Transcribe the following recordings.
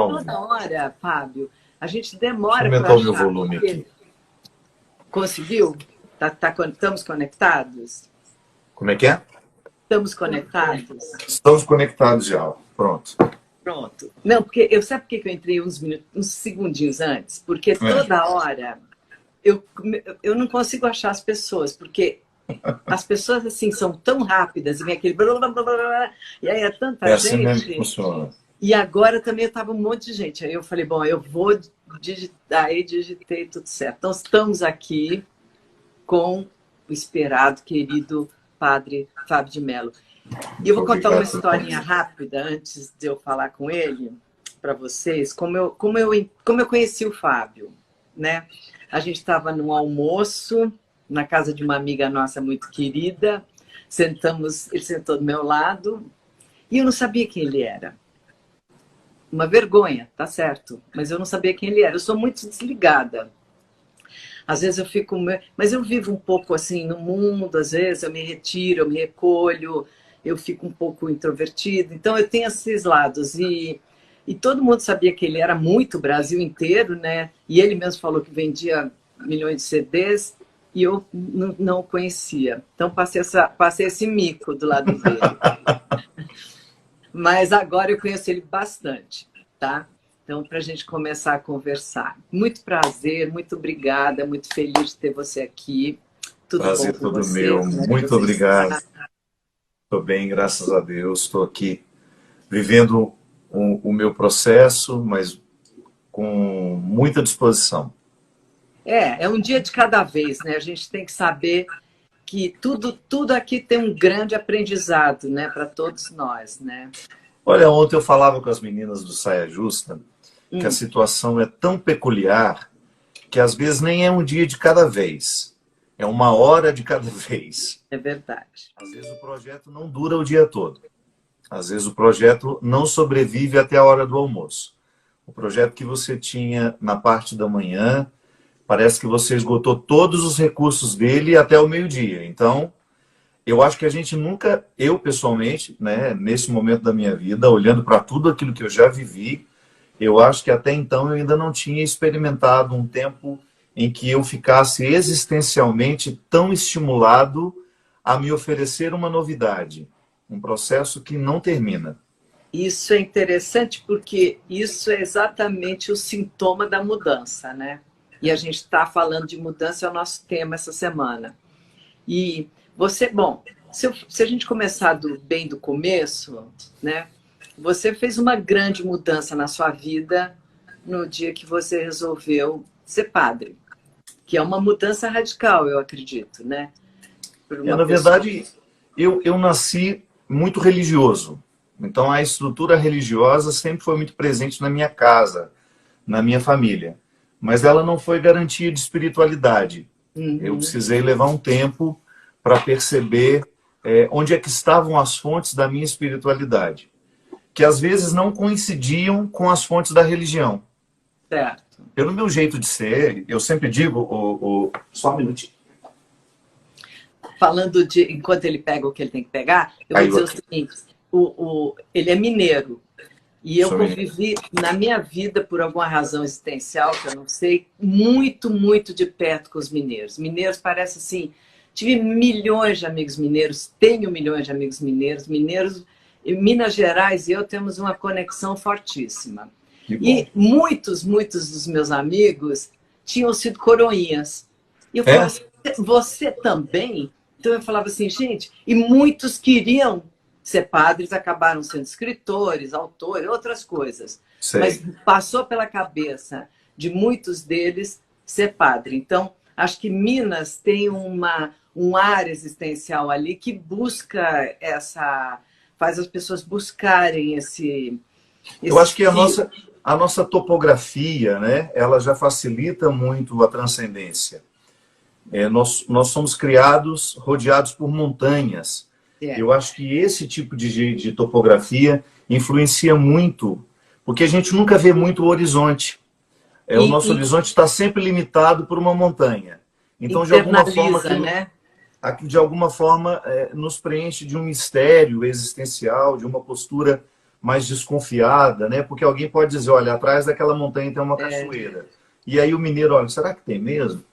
calma. Toda hora, Fábio, a gente Deixa eu demora para aumentar o meu achar. volume aqui. Conseguiu? Estamos conectados? Como é que é? Estamos conectados? Estamos conectados já. Pronto. Pronto. Não, porque sabe por que eu entrei uns segundinhos antes? Porque toda hora eu não consigo achar as pessoas, porque as pessoas assim são tão rápidas e vem aquele blá, blá, blá, blá, blá, e aí é tanta assim gente. mesmo que funciona. E agora também estava um monte de gente. Aí eu falei, bom, eu vou digitar. Aí digitei tudo certo. Então estamos aqui com o esperado, querido Padre Fábio de Mello. E eu vou contar uma historinha rápida antes de eu falar com ele para vocês, como eu conheci o Fábio, né? A gente estava num almoço na casa de uma amiga nossa muito querida, ele sentou do meu lado e eu não sabia quem ele era. Uma vergonha, tá certo, mas eu não sabia quem ele era. Eu sou muito desligada. Às vezes eu fico, mas eu vivo um pouco assim no mundo, às vezes eu me retiro, eu me recolho, eu fico um pouco introvertida. Então eu tenho esses lados e todo mundo sabia que ele era muito Brasil inteiro, né? E ele mesmo falou que vendia milhões de CDs e eu não o conhecia. Então passei esse mico do lado dele. Mas agora eu conheço ele bastante, tá? Então, para a gente começar a conversar. Muito prazer, muito obrigada, muito feliz de ter você aqui. Tudo Prazer bom com todo você? meu. Como é que Muito você obrigado. está? Estou bem, graças a Deus. Estou aqui vivendo o meu processo, mas com muita disposição. É um dia de cada vez, né? A gente tem que saber que tudo aqui tem um grande aprendizado, né, para todos nós, né? Olha, ontem eu falava com as meninas do Saia Justa que a situação é tão peculiar que às vezes nem é um dia de cada vez, é uma hora de cada vez. É verdade. Às vezes o projeto não dura o dia todo. Às vezes o projeto não sobrevive até a hora do almoço. O projeto que você tinha na parte da manhã, parece que você esgotou todos os recursos dele até o meio-dia. Então, eu acho que a gente nunca, eu pessoalmente, né, nesse momento da minha vida, olhando para tudo aquilo que eu já vivi, eu acho que até então eu ainda não tinha experimentado um tempo em que eu ficasse existencialmente tão estimulado a me oferecer uma novidade, um processo que não termina. Isso é interessante porque isso é exatamente o sintoma da mudança, né? E a gente está falando de mudança, é o nosso tema essa semana. E você, bom, se a gente começar bem do começo, né? Você fez uma grande mudança na sua vida no dia que você resolveu ser padre, que é uma mudança radical, eu acredito, né? Na verdade, eu nasci muito religioso. Então, a estrutura religiosa sempre foi muito presente na minha casa, na minha família. Mas ela não foi garantia de espiritualidade. Eu precisei levar um tempo para perceber onde é que estavam as fontes da minha espiritualidade, que às vezes não coincidiam com as fontes da religião. Certo. Pelo meu jeito de ser, eu sempre digo... Só um minutinho. Falando de, enquanto ele pega o que ele tem que pegar, eu vou dizer o seguinte, ele é mineiro, e eu convivi na minha vida, por alguma razão existencial, que eu não sei, muito, muito de perto com os mineiros. Mineiros parece assim, tive milhões de amigos mineiros, tenho milhões de amigos mineiros, Minas Gerais e eu temos uma conexão fortíssima. E muitos dos meus amigos tinham sido coroinhas. E eu falava assim, você também? Então eu falava assim, gente, e muitos queriam ser padres, acabaram sendo escritores, autores, outras coisas. Sei. Mas passou pela cabeça de muitos deles ser padre. Então, acho que Minas tem um ar existencial ali que busca faz as pessoas buscarem esse eu acho que a nossa topografia, né, ela já facilita muito a transcendência. Nós somos criados, rodeados por montanhas. Eu acho que esse tipo de topografia influencia muito, porque a gente nunca vê muito o horizonte. O nosso horizonte está sempre limitado por uma montanha. Então, de alguma forma, nos preenche de um mistério existencial, de uma postura mais desconfiada, né? Porque alguém pode dizer, olha, atrás daquela montanha tem uma cachoeira. E aí o mineiro, olha, será que tem mesmo?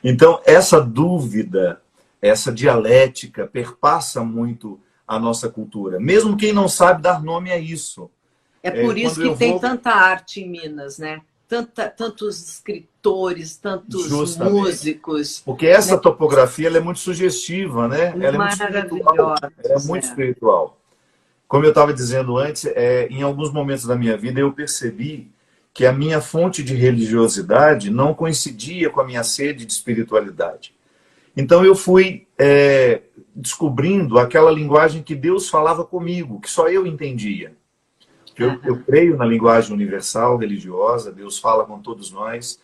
Então, essa dúvida, essa dialética perpassa muito a nossa cultura. Mesmo quem não sabe dar nome a isso. É por isso que tem tanta arte em Minas, né? Tantos escritores, tantos músicos. Porque essa topografia ela é muito sugestiva, né? Ela é muito espiritual. Ela é muito espiritual. Como eu estava dizendo antes, em alguns momentos da minha vida eu percebi que a minha fonte de religiosidade não coincidia com a minha sede de espiritualidade. Então eu fui descobrindo aquela linguagem que Deus falava comigo, que só eu entendia. Eu creio na linguagem universal, religiosa, Deus fala com todos nós,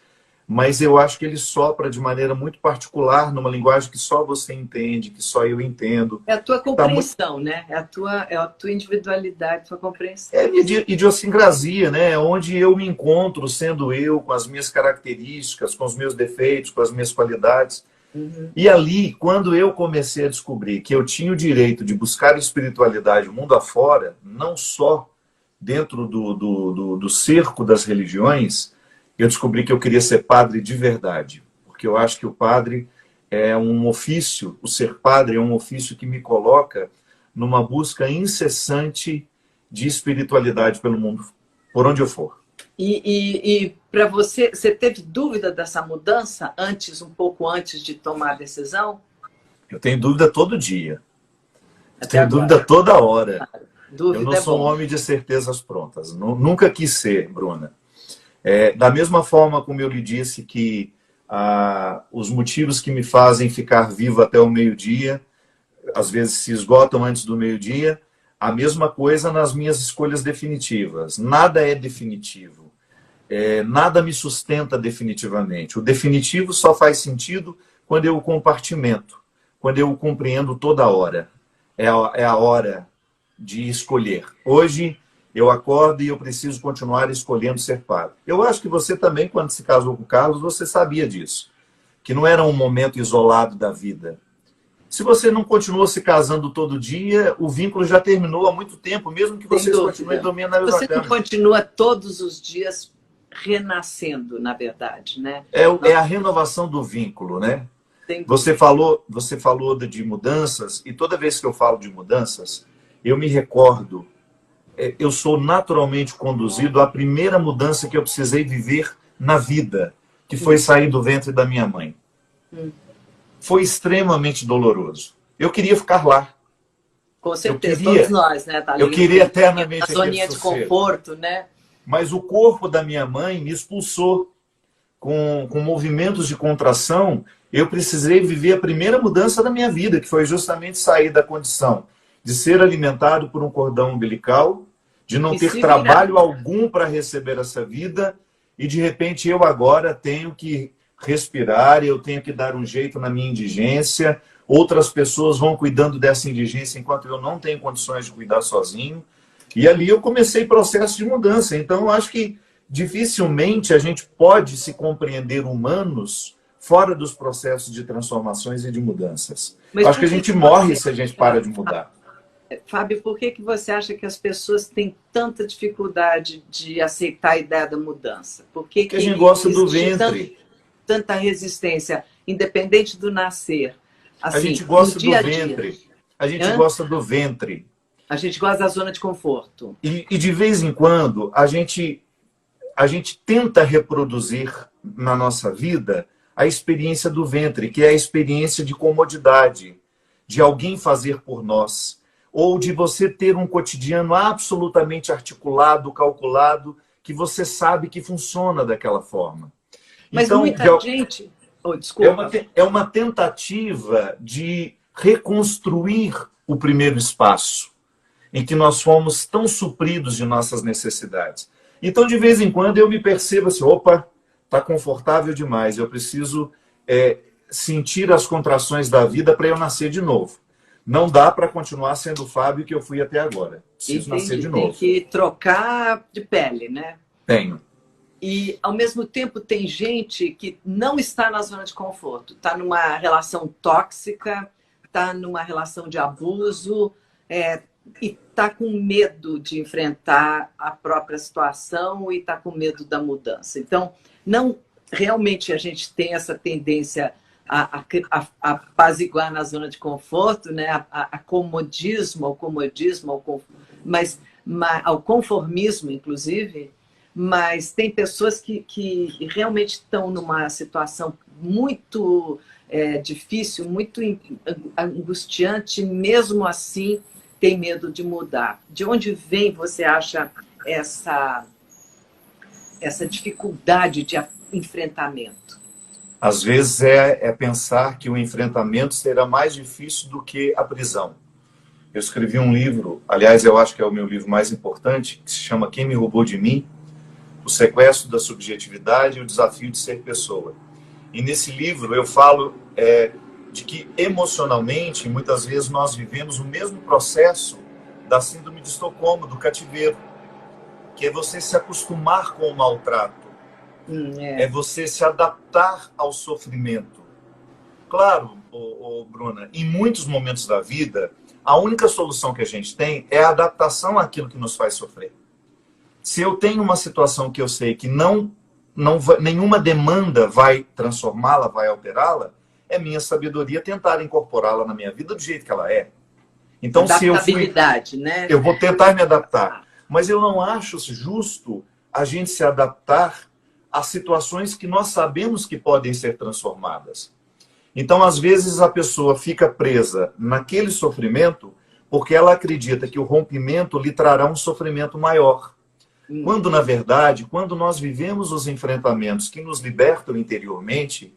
mas eu acho que ele sopra de maneira muito particular, numa linguagem que só você entende, que só eu entendo. É a tua compreensão, né? É a tua individualidade, a tua compreensão. É a minha idiosincrasia, né? Onde eu me encontro sendo eu, com as minhas características, com os meus defeitos, com as minhas qualidades. E ali, quando eu comecei a descobrir que eu tinha o direito de buscar espiritualidade mundo afora, não só dentro do cerco das religiões, eu descobri que eu queria ser padre de verdade. Porque eu acho que o padre é um ofício, o ser padre é um ofício que me coloca numa busca incessante de espiritualidade pelo mundo, por onde eu for. E para você, você teve dúvida dessa mudança um pouco antes de tomar a decisão? Eu tenho dúvida todo dia. Eu tenho dúvida toda hora. Eu não sou um homem de certezas prontas. Nunca quis ser, Bruna. Da mesma forma como eu lhe disse que os motivos que me fazem ficar vivo até o meio-dia, às vezes se esgotam antes do meio-dia, a mesma coisa nas minhas escolhas definitivas. Nada é definitivo. Nada me sustenta definitivamente. O definitivo só faz sentido quando eu o compartimento, quando eu o compreendo toda hora. É a hora de escolher. Hoje eu acordo e eu preciso continuar escolhendo ser padre. Eu acho que você também, quando se casou com o Carlos, você sabia disso. Que não era um momento isolado da vida. Se você não continuou se casando todo dia, o vínculo já terminou há muito tempo, mesmo que vocês continuem dormindo na mesma cama. Você não continua todos os dias renascendo, na verdade, né? É a renovação do vínculo, né? Você falou de mudanças, e toda vez que eu falo de mudanças, eu me recordo, eu sou naturalmente conduzido à primeira mudança que eu precisei viver na vida, que foi sair do ventre da minha mãe. Foi extremamente doloroso. Eu queria ficar lá. Com certeza, todos nós, né? Tá, eu queria eternamente a zoninha de conforto, né? Mas o corpo da minha mãe me expulsou com movimentos de contração. Eu precisei viver a primeira mudança da minha vida, que foi justamente sair da condição de ser alimentado por um cordão umbilical, de não ter trabalho algum para receber essa vida, e de repente eu agora tenho que respirar, eu tenho que dar um jeito na minha indigência, outras pessoas vão cuidando dessa indigência enquanto eu não tenho condições de cuidar sozinho. E ali eu comecei processo de mudança. Então eu acho que dificilmente a gente pode se compreender humanos fora dos processos de transformações e de mudanças. Acho que a gente morre se a gente para de mudar. Fábio, por que você acha que as pessoas têm tanta dificuldade de aceitar a ideia da mudança? Porque a gente gosta do ventre. Tanta resistência, independente do nascer. Assim, a gente gosta do ventre. A gente gosta do ventre. A gente gosta da zona de conforto. E de vez em quando, a gente tenta reproduzir na nossa vida a experiência do ventre, que é a experiência de comodidade, de alguém fazer por nós, ou de você ter um cotidiano absolutamente articulado, calculado, que você sabe que funciona daquela forma. Mas então, muita gente... Oh, desculpa. É uma tentativa de reconstruir o primeiro espaço, em que nós fomos tão supridos de nossas necessidades. Então, de vez em quando, eu me percebo assim, opa, está confortável demais, eu preciso sentir as contrações da vida para eu nascer de novo. Não dá para continuar sendo o Fábio que eu fui até agora. Preciso nascer de novo. Tem que trocar de pele, né? Tenho. E, ao mesmo tempo, tem gente que não está na zona de conforto. Está numa relação tóxica, está numa relação de abuso, e está com medo de enfrentar a própria situação e está com medo da mudança. Então, não realmente a gente tem essa tendência a apaziguar na zona de conforto, né? a comodismo, ao conformismo, inclusive, mas tem pessoas que realmente estão numa situação muito difícil, muito angustiante, mesmo assim tem medo de mudar. De onde vem, você acha, essa dificuldade de enfrentamento? Às vezes é pensar que o enfrentamento será mais difícil do que a prisão. Eu escrevi um livro, aliás, eu acho que é o meu livro mais importante, que se chama Quem Me Roubou de Mim? O Sequestro da Subjetividade e o Desafio de Ser Pessoa. E nesse livro eu falo de que emocionalmente, muitas vezes nós vivemos o mesmo processo da síndrome de Estocolmo, do cativeiro, que é você se acostumar com o maltrato, é você se adaptar ao sofrimento. Claro, Bruna, em muitos momentos da vida, a única solução que a gente tem é a adaptação àquilo que nos faz sofrer. Se eu tenho uma situação que eu sei que nenhuma demanda vai transformá-la, vai alterá-la, é minha sabedoria tentar incorporá-la na minha vida do jeito que ela é. Então, adaptabilidade, né? Eu vou tentar me adaptar. Mas eu não acho justo a gente se adaptar a situações que nós sabemos que podem ser transformadas. Então, às vezes, a pessoa fica presa naquele sofrimento porque ela acredita que o rompimento lhe trará um sofrimento maior. Quando, na verdade, quando nós vivemos os enfrentamentos que nos libertam interiormente,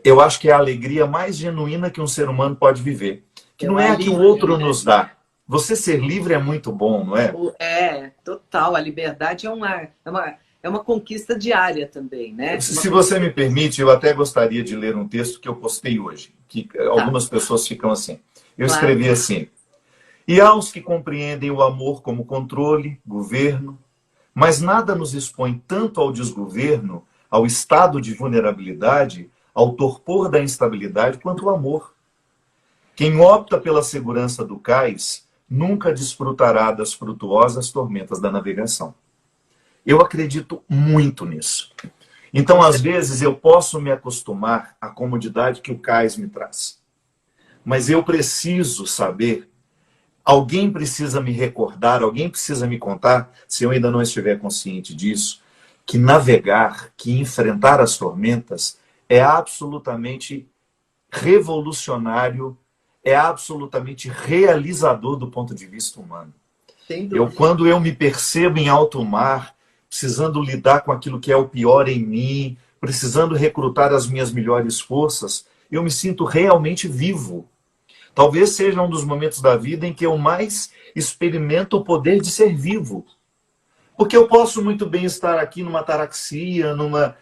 eu acho que é a alegria mais genuína que um ser humano pode viver. Que não é a que o outro nos dá. Você ser livre é muito bom, não é? Total. A liberdade é uma conquista diária também, né? Se você me permite, eu até gostaria de ler um texto que eu postei hoje, que algumas pessoas ficam assim. Eu escrevi assim: e há os que compreendem o amor como controle, governo, mas nada nos expõe tanto ao desgoverno, ao estado de vulnerabilidade, ao torpor da instabilidade, quanto o amor. Quem opta pela segurança do cais nunca desfrutará das frutuosas tormentas da navegação. Eu acredito muito nisso. Então, às vezes, eu posso me acostumar à comodidade que o cais me traz. Mas eu preciso saber, alguém precisa me recordar, alguém precisa me contar, se eu ainda não estiver consciente disso, que navegar, que enfrentar as tormentas é absolutamente revolucionário, é absolutamente realizador do ponto de vista humano. Quando eu me percebo em alto mar, precisando lidar com aquilo que é o pior em mim, precisando recrutar as minhas melhores forças, eu me sinto realmente vivo. Talvez seja um dos momentos da vida em que eu mais experimento o poder de ser vivo. Porque eu posso muito bem estar aqui numa ataraxia, numa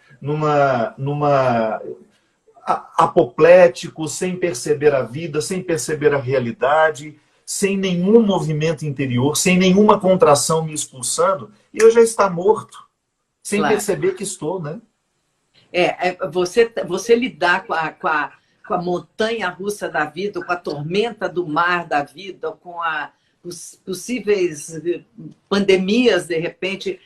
apoplético, sem perceber a vida, sem perceber a realidade, sem nenhum movimento interior, sem nenhuma contração me expulsando, e eu já estou morto, sem perceber que estou, né? Você lidar com a montanha-russa da vida, com a tormenta do mar da vida, com as possíveis pandemias, de repente,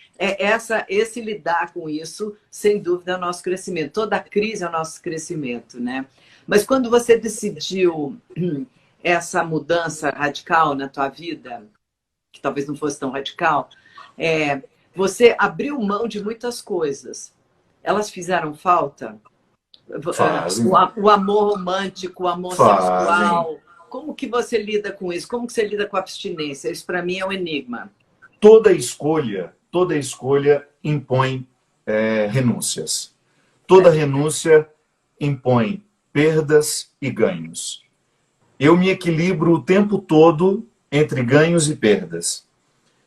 esse lidar com isso, sem dúvida, é o nosso crescimento. Toda crise é o nosso crescimento, né? Mas quando você decidiu essa mudança radical na tua vida, que talvez não fosse tão radical, você abriu mão de muitas coisas. Elas fizeram falta? Fazem. O amor romântico, o amor sexual. Como que você lida com isso? Como que você lida com a abstinência? Isso, para mim, é um enigma. Toda escolha impõe renúncias. Toda renúncia impõe perdas e ganhos. Eu me equilibro o tempo todo entre ganhos e perdas.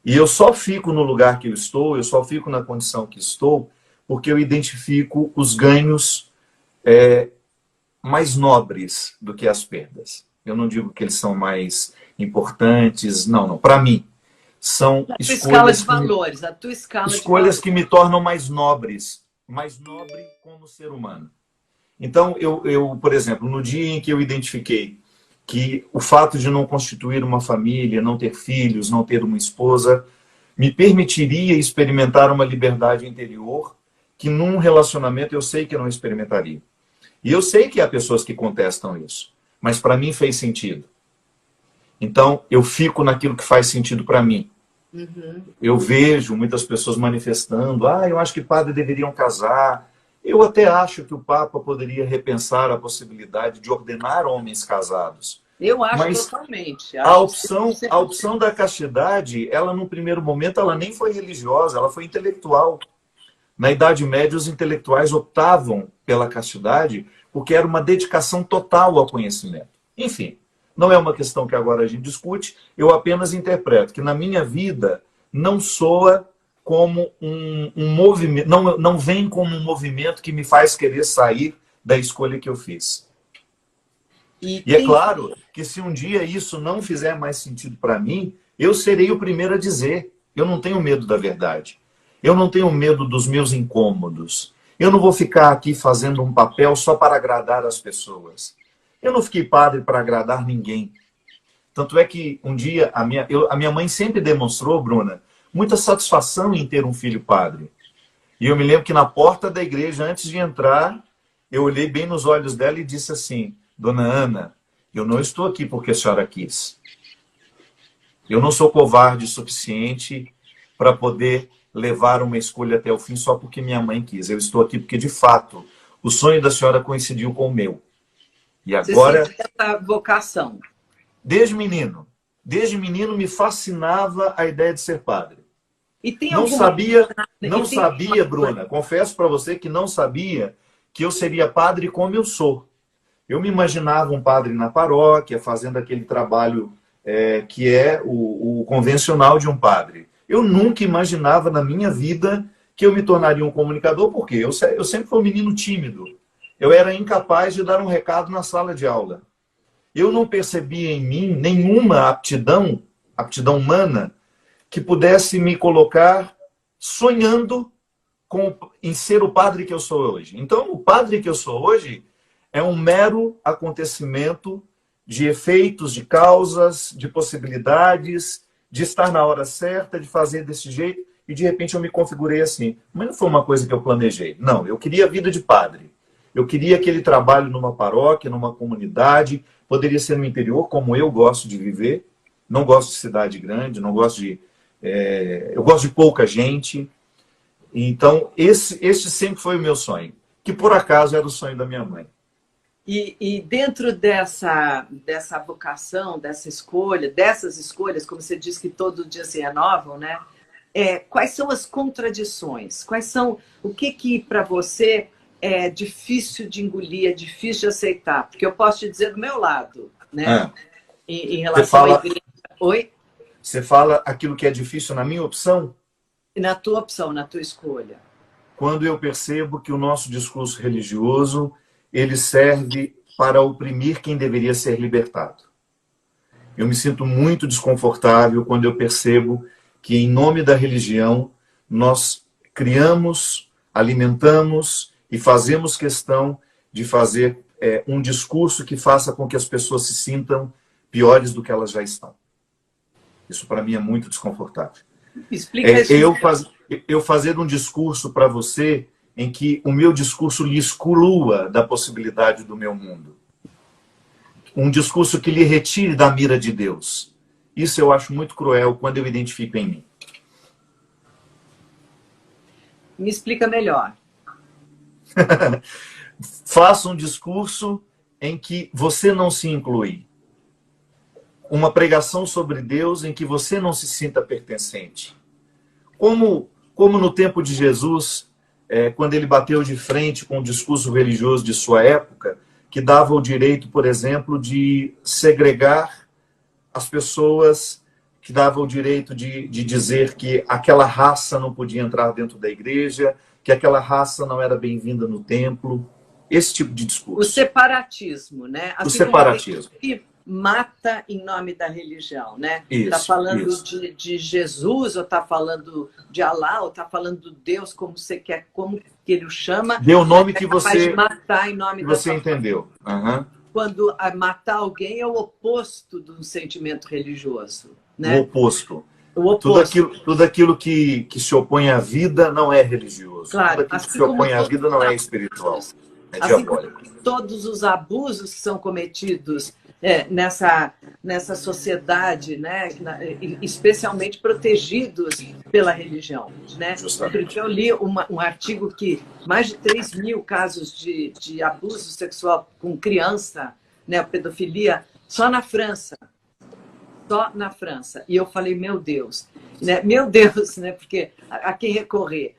E eu só fico no lugar que eu só fico na condição que estou, porque eu identifico os ganhos mais nobres do que as perdas. Eu não digo que eles são mais importantes, não. Para mim, são escolhas de valores, a tua escala escolhas que me tornam mais nobre como ser humano. Então, eu, por exemplo, no dia em que eu identifiquei que o fato de não constituir uma família, não ter filhos, não ter uma esposa, me permitiria experimentar uma liberdade interior que num relacionamento eu sei que eu não experimentaria. E eu sei que há pessoas que contestam isso, mas para mim fez sentido. Então, eu fico naquilo que faz sentido para mim. Uhum. Eu vejo muitas pessoas manifestando, eu acho que padres deveriam casar. Eu até acho que o Papa poderia repensar a possibilidade de ordenar homens casados. Eu acho Mas totalmente. a Acho opção da castidade, ela no primeiro momento, ela nem foi religiosa, ela foi intelectual. Na Idade Média, os intelectuais optavam pela castidade porque era uma dedicação total ao conhecimento. Enfim, não é uma questão que agora a gente discute, eu apenas interpreto que na minha vida não soa como um movimento, não vem como um movimento que me faz querer sair da escolha que eu fiz. E é claro que se um dia isso não fizer mais sentido para mim, eu serei o primeiro a dizer, eu não tenho medo da verdade. Eu não tenho medo dos meus incômodos. Eu não vou ficar aqui fazendo um papel só para agradar as pessoas. Eu não fiquei padre para agradar ninguém. Tanto é que um dia a minha mãe sempre demonstrou, Bruna, muita satisfação em ter um filho padre. E eu me lembro que na porta da igreja, antes de entrar, eu olhei bem nos olhos dela e disse assim, Dona Ana, eu não estou aqui porque a senhora quis. Eu não sou covarde o suficiente para poder levar uma escolha até o fim só porque minha mãe quis. Eu estou aqui porque, de fato, o sonho da senhora coincidiu com o meu. E agora... Você sentiu essa vocação? Desde menino me fascinava a ideia de ser padre. E tem não alguma... sabia, Bruna, confesso para você que não sabia que eu seria padre como eu sou. Eu me imaginava um padre na paróquia, fazendo aquele trabalho que é o convencional de um padre. Eu nunca imaginava na minha vida que eu me tornaria um comunicador, porque eu sempre fui um menino tímido. Eu era incapaz de dar um recado na sala de aula. Eu não percebia em mim nenhuma aptidão humana, que pudesse me colocar sonhando em ser o padre que eu sou hoje. Então, o padre que eu sou hoje é um mero acontecimento de efeitos, de causas, de possibilidades, de estar na hora certa, de fazer desse jeito, e de repente eu me configurei assim. Mas não foi uma coisa que eu planejei. Não, eu queria a vida de padre. Eu queria aquele trabalho numa paróquia, numa comunidade, poderia ser no interior, como eu gosto de viver. Não gosto de cidade grande, não gosto de... eu gosto de pouca gente. Então, este sempre foi o meu sonho, que por acaso era o sonho da minha mãe. E dentro dessa vocação, dessas escolhas, como você diz que todo dia se renovam, né? Quais são as contradições? O que para você é difícil de engolir, é difícil de aceitar? Porque eu posso te dizer do meu lado, né? Em relação à igreja. Oi? Você fala aquilo que é difícil na minha opção? Na tua opção, na tua escolha. Quando eu percebo que o nosso discurso religioso ele serve para oprimir quem deveria ser libertado. Eu me sinto muito desconfortável quando eu percebo que, em nome da religião, nós criamos, alimentamos e fazemos questão de fazer um discurso que faça com que as pessoas se sintam piores do que elas já estão. Isso, para mim, é muito desconfortável. Explica isso. Eu fazer um discurso para você em que o meu discurso lhe exclua da possibilidade do meu mundo. Um discurso que lhe retire da mira de Deus. Isso eu acho muito cruel quando eu identifico em mim. Me explica melhor. Faça um discurso em que você não se inclui. Uma pregação sobre Deus em que você não se sinta pertencente. Como no tempo de Jesus, quando ele bateu de frente com o discurso religioso de sua época, que dava o direito, por exemplo, de segregar as pessoas, que dava o direito de dizer que aquela raça não podia entrar dentro da igreja, que aquela raça não era bem-vinda no templo. Esse tipo de discurso. O separatismo, né? Assim, o separatismo. Que mata em nome da religião, né? Está falando de Jesus, ou está falando de Alá, ou está falando de Deus, como você quer, como que ele o chama. Dê o nome que você matar em nome que você entendeu. Uhum. quando matar alguém é o oposto de um sentimento religioso, né? O oposto. O oposto. Tudo aquilo que se opõe à vida não é religioso. Claro, Tudo aquilo que assim se opõe à vida não é como espiritual. É assim como diabólico. todos os abusos que são cometidos nessa sociedade, né, especialmente protegidos pela religião. Né? Justamente. Eu li um artigo que mais de 3.000 casos de abuso sexual com criança, né, pedofilia, só na França. Só na França. E eu falei, meu Deus, né? Meu Deus, né? Porque a quem recorrer?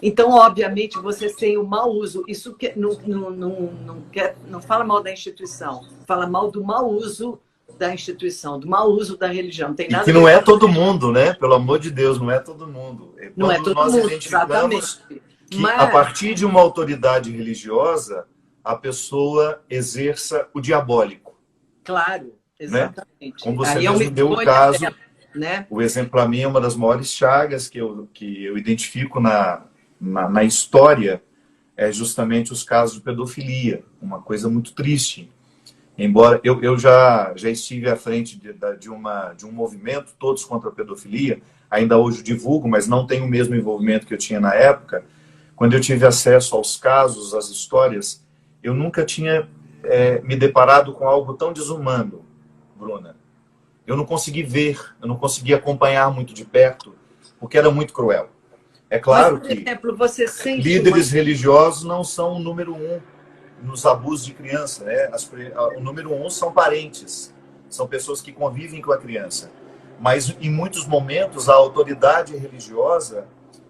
Então, obviamente, vocês têm o mau uso. Isso que, não fala mal da instituição, fala mal do mau uso da instituição, do mau uso da religião. Tem nada e que não é todo mundo, né? Pelo amor de Deus, não é todo mundo. Não é todo nós mundo, identificamos exatamente. que, a partir de uma autoridade religiosa, a pessoa exerça o diabólico. Claro, exatamente. Né? Como você Aí mesmo deu o caso, dela, né? O exemplo para mim é uma das maiores chagas que eu identifico na história, é justamente os casos de pedofilia, uma coisa muito triste. Embora eu já estive à frente de um movimento, Todos contra a Pedofilia, ainda hoje divulgo, mas não tenho o mesmo envolvimento que eu tinha na época. Quando eu tive acesso aos casos, às histórias, eu nunca tinha me deparado com algo tão desumano, Bruna. Eu não consegui ver, eu não consegui acompanhar muito de perto, porque era muito cruel. É claro Mas, por exemplo, você sente líderes religiosos não são o número um nos abusos de criança, né? O número um são parentes, são pessoas que convivem com a criança. Mas, em muitos momentos, a autoridade religiosa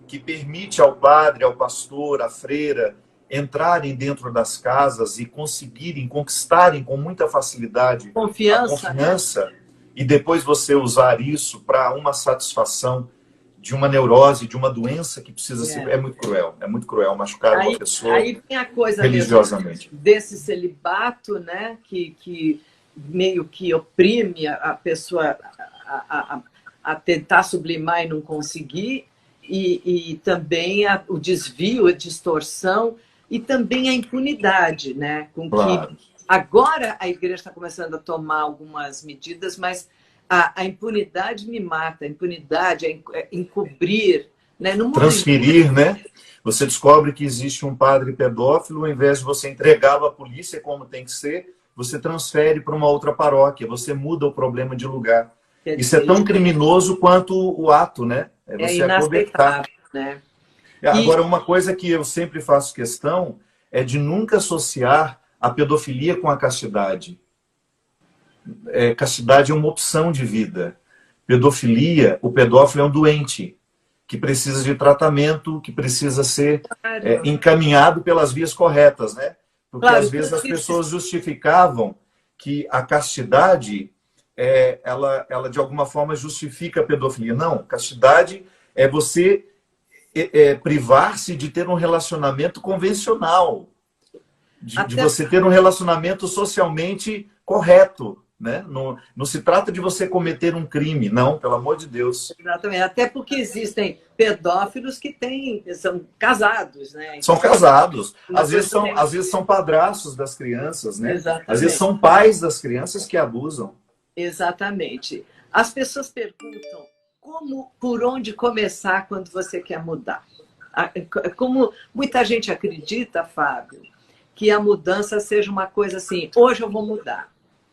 que permite ao padre, ao pastor, à freira, entrarem dentro das casas e conseguirem, conquistarem com muita facilidade a confiança, né? E depois você usar isso para uma satisfação de uma neurose, de uma doença que precisa ser... É muito cruel machucar uma pessoa aí vem a coisa religiosamente. Desse celibato, né, que meio que oprime a pessoa a tentar sublimar e não conseguir, e também o desvio, a distorção, e também a impunidade, né, com Claro. que agora a igreja está começando a tomar algumas medidas, mas a impunidade me mata. A impunidade é encobrir, né? Transferir, né? Você descobre que existe um padre pedófilo, ao invés de você entregá-lo à polícia como tem que ser, você transfere para uma outra paróquia, você muda o problema de lugar. Isso é tão criminoso quanto o ato, né? É você acobertar. Né? Agora, uma coisa que eu sempre faço questão é de nunca associar a pedofilia com a castidade. Castidade é uma opção de vida. Pedofilia, o pedófilo é um doente que precisa de tratamento, que precisa ser encaminhado pelas vias corretas, né? Porque às vezes as pessoas justificavam que a castidade, ela de alguma forma justifica a pedofilia. Não, castidade é você privar-se de ter um relacionamento convencional, de você ter um relacionamento socialmente correto. Né? Não se trata de você cometer um crime, não, pelo amor de Deus. Exatamente, até porque existem pedófilos que são casados, né? São casados, às vezes são padrastos das crianças, né? Exatamente. Às vezes são pais das crianças que abusam. Exatamente. As pessoas perguntam por onde começar quando você quer mudar. Como muita gente acredita, Fábio, que a mudança seja uma coisa assim, hoje eu vou mudar,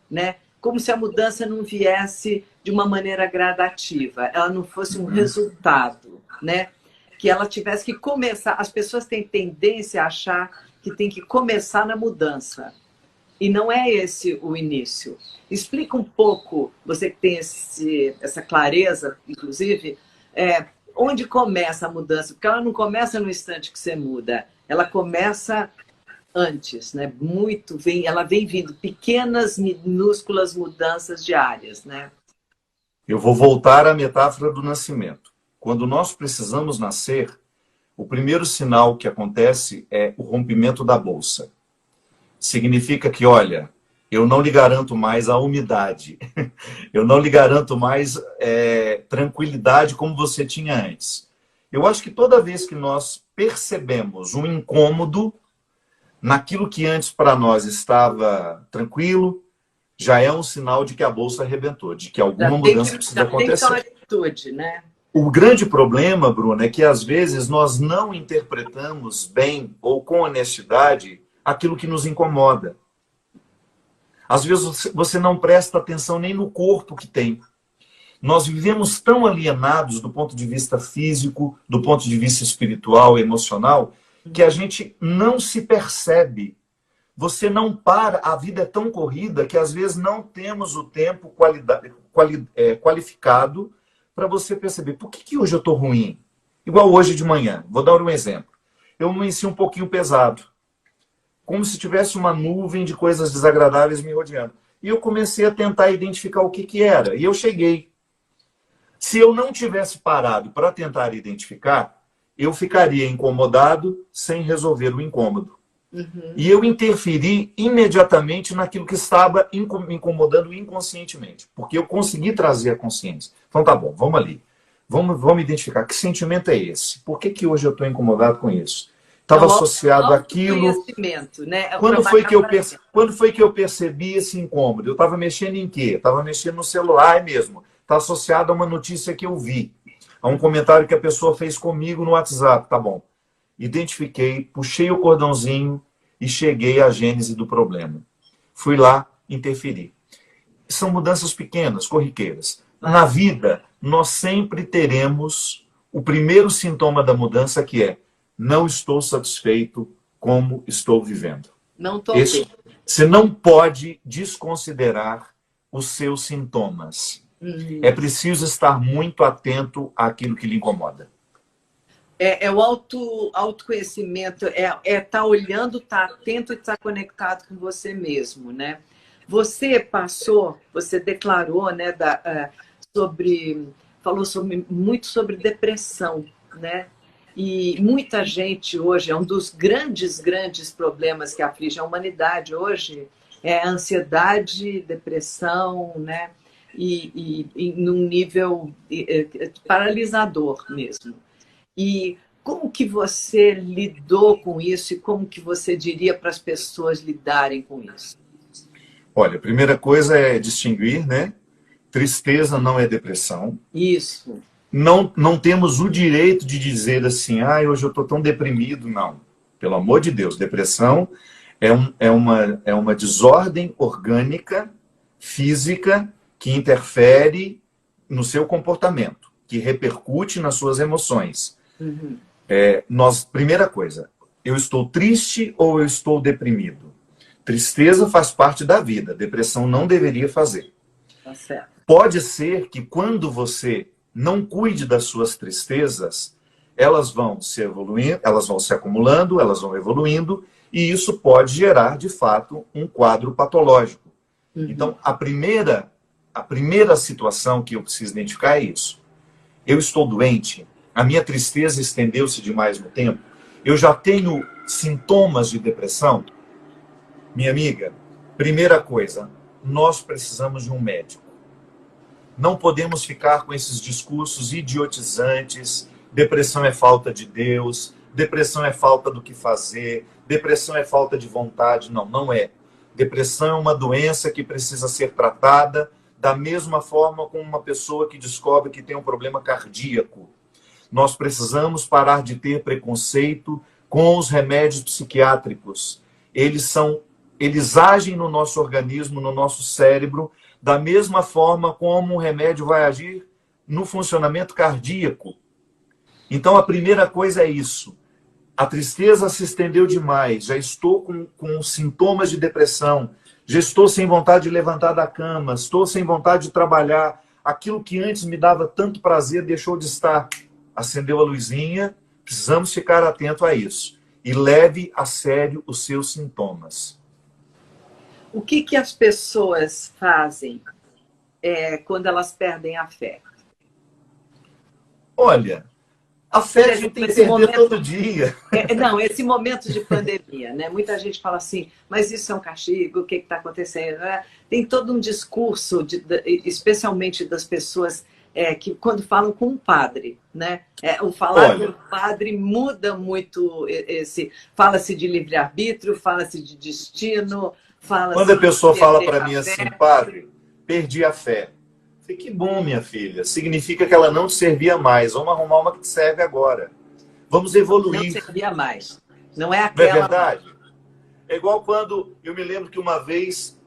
né? Como se a mudança não viesse de uma maneira gradativa, ela não fosse um resultado, né? Que ela tivesse que começar. As pessoas têm tendência a achar que tem que começar na mudança. E não é esse o início. Explica um pouco, você que tem essa clareza, inclusive, onde começa a mudança? Porque ela não começa no instante que você muda, ela começa antes, né? Ela vem vindo pequenas, minúsculas mudanças diárias, né? Eu vou voltar à metáfora do nascimento. Quando nós precisamos nascer, o primeiro sinal que acontece é o rompimento da bolsa. Significa que, olha, eu não lhe garanto mais a umidade, eu não lhe garanto mais tranquilidade como você tinha antes. Eu acho que toda vez que nós percebemos um incômodo, naquilo que antes para nós estava tranquilo, já é um sinal de que a bolsa arrebentou, de que alguma mudança precisa acontecer. Tem que ter uma atitude, né? O grande problema, Bruna, é que às vezes nós não interpretamos bem ou com honestidade aquilo que nos incomoda. Às vezes você não presta atenção nem no corpo que tem. Nós vivemos tão alienados do ponto de vista físico, do ponto de vista espiritual, emocional, que a gente não se percebe. Você não para, a vida é tão corrida que às vezes não temos o tempo qualificado para você perceber. Por que hoje eu estou ruim? Igual hoje de manhã. Vou dar um exemplo. Eu amanheci um pouquinho pesado. Como se tivesse uma nuvem de coisas desagradáveis me rodeando. E eu comecei a tentar identificar o que era. E eu cheguei. Se eu não tivesse parado para tentar identificar, eu ficaria incomodado sem resolver o incômodo. Uhum. E eu interferi imediatamente naquilo que estava me incomodando inconscientemente. Porque eu consegui trazer a consciência. Então tá bom, vamos ali. Vamos identificar que sentimento é esse. Por que hoje eu estou incomodado com isso? Estava associado àquilo. Né? Quando foi que eu percebi esse incômodo? Eu estava mexendo em quê? Estava mexendo no celular mesmo. Está associado a uma notícia que eu vi. A um comentário que a pessoa fez comigo no WhatsApp. Tá bom. Identifiquei, puxei o cordãozinho e cheguei à gênese do problema. Fui lá, interferi. São mudanças pequenas, corriqueiras. Na vida, nós sempre teremos o primeiro sintoma da mudança, que é: não estou satisfeito como estou vivendo. Não estou bem. Você não pode desconsiderar os seus sintomas. É preciso estar muito atento àquilo que lhe incomoda. É o autoconhecimento, estar olhando, estar atento e estar conectado com você mesmo, né? Você declarou, né, falou muito sobre depressão, né? E muita gente hoje, é um dos grandes problemas que aflige a humanidade hoje, é a ansiedade, depressão, né? E num nível paralisador mesmo. E como que você lidou com isso e como que você diria para as pessoas lidarem com isso? Olha, a primeira coisa é distinguir, né? Tristeza não é depressão. Isso. Não temos o direito de dizer assim, hoje eu estou tão deprimido. Não. Pelo amor de Deus, depressão é uma desordem orgânica, física, que interfere no seu comportamento, que repercute nas suas emoções. Uhum. Primeira coisa, eu estou triste ou eu estou deprimido? Tristeza faz parte da vida, depressão não deveria fazer. Tá certo. Pode ser que quando você não cuide das suas tristezas, elas vão se evoluindo, elas vão se acumulando, elas vão evoluindo, e isso pode gerar, de fato, um quadro patológico. Uhum. Então, a primeira situação que eu preciso identificar é isso. Eu estou doente, a minha tristeza estendeu-se demais no tempo, eu já tenho sintomas de depressão. Minha amiga, primeira coisa, nós precisamos de um médico. Não podemos ficar com esses discursos idiotizantes. Depressão é falta de Deus, depressão é falta do que fazer, depressão é falta de vontade. Não, não é. Depressão é uma doença que precisa ser tratada da mesma forma como uma pessoa que descobre que tem um problema cardíaco. Nós precisamos parar de ter preconceito com os remédios psiquiátricos. Eles agem no nosso organismo, no nosso cérebro, da mesma forma como um remédio vai agir no funcionamento cardíaco. Então, a primeira coisa é isso. A tristeza se estendeu demais, já estou com sintomas de depressão, já estou sem vontade de levantar da cama, estou sem vontade de trabalhar. Aquilo que antes me dava tanto prazer deixou de estar. Acendeu a luzinha, precisamos ficar atento a isso. E leve a sério os seus sintomas. O que as pessoas fazem quando elas perdem a fé? Olha, a fé a gente tem que perder todo dia. Esse momento de pandemia, né? Muita gente fala assim, mas isso é um castigo, o que está acontecendo? Tem todo um discurso, especialmente das pessoas que quando falam com um padre, né? O falar Olha, com um padre muda muito esse. Fala-se de livre-arbítrio, fala-se de destino, quando a fala-se de pessoa fala perder para a mim assim, fé. padre, perdi a fé. Eu falei, que bom, minha filha. Significa que ela não te servia mais. Vamos arrumar uma que te serve agora. Vamos Não evoluir. servia mais. Não é Não é aquela mais. verdade? É igual quando eu me lembro que uma vez,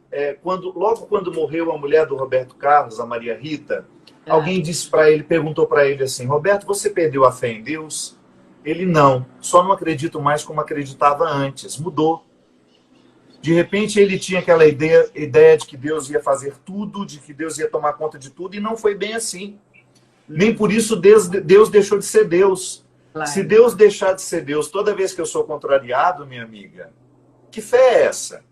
logo quando morreu a mulher do Roberto Carlos, a Maria Rita, É. alguém disse para ele, perguntou para ele assim, Roberto, você perdeu a fé em Deus? Ele não, só não acredito mais como acreditava antes, mudou. De repente ele tinha aquela ideia de que Deus ia fazer tudo, de que Deus ia tomar conta de tudo, e não foi bem assim. Nem por isso Deus deixou de ser Deus. Se Claro. Deus deixar de ser Deus toda vez que eu sou contrariado, minha amiga, que fé é essa?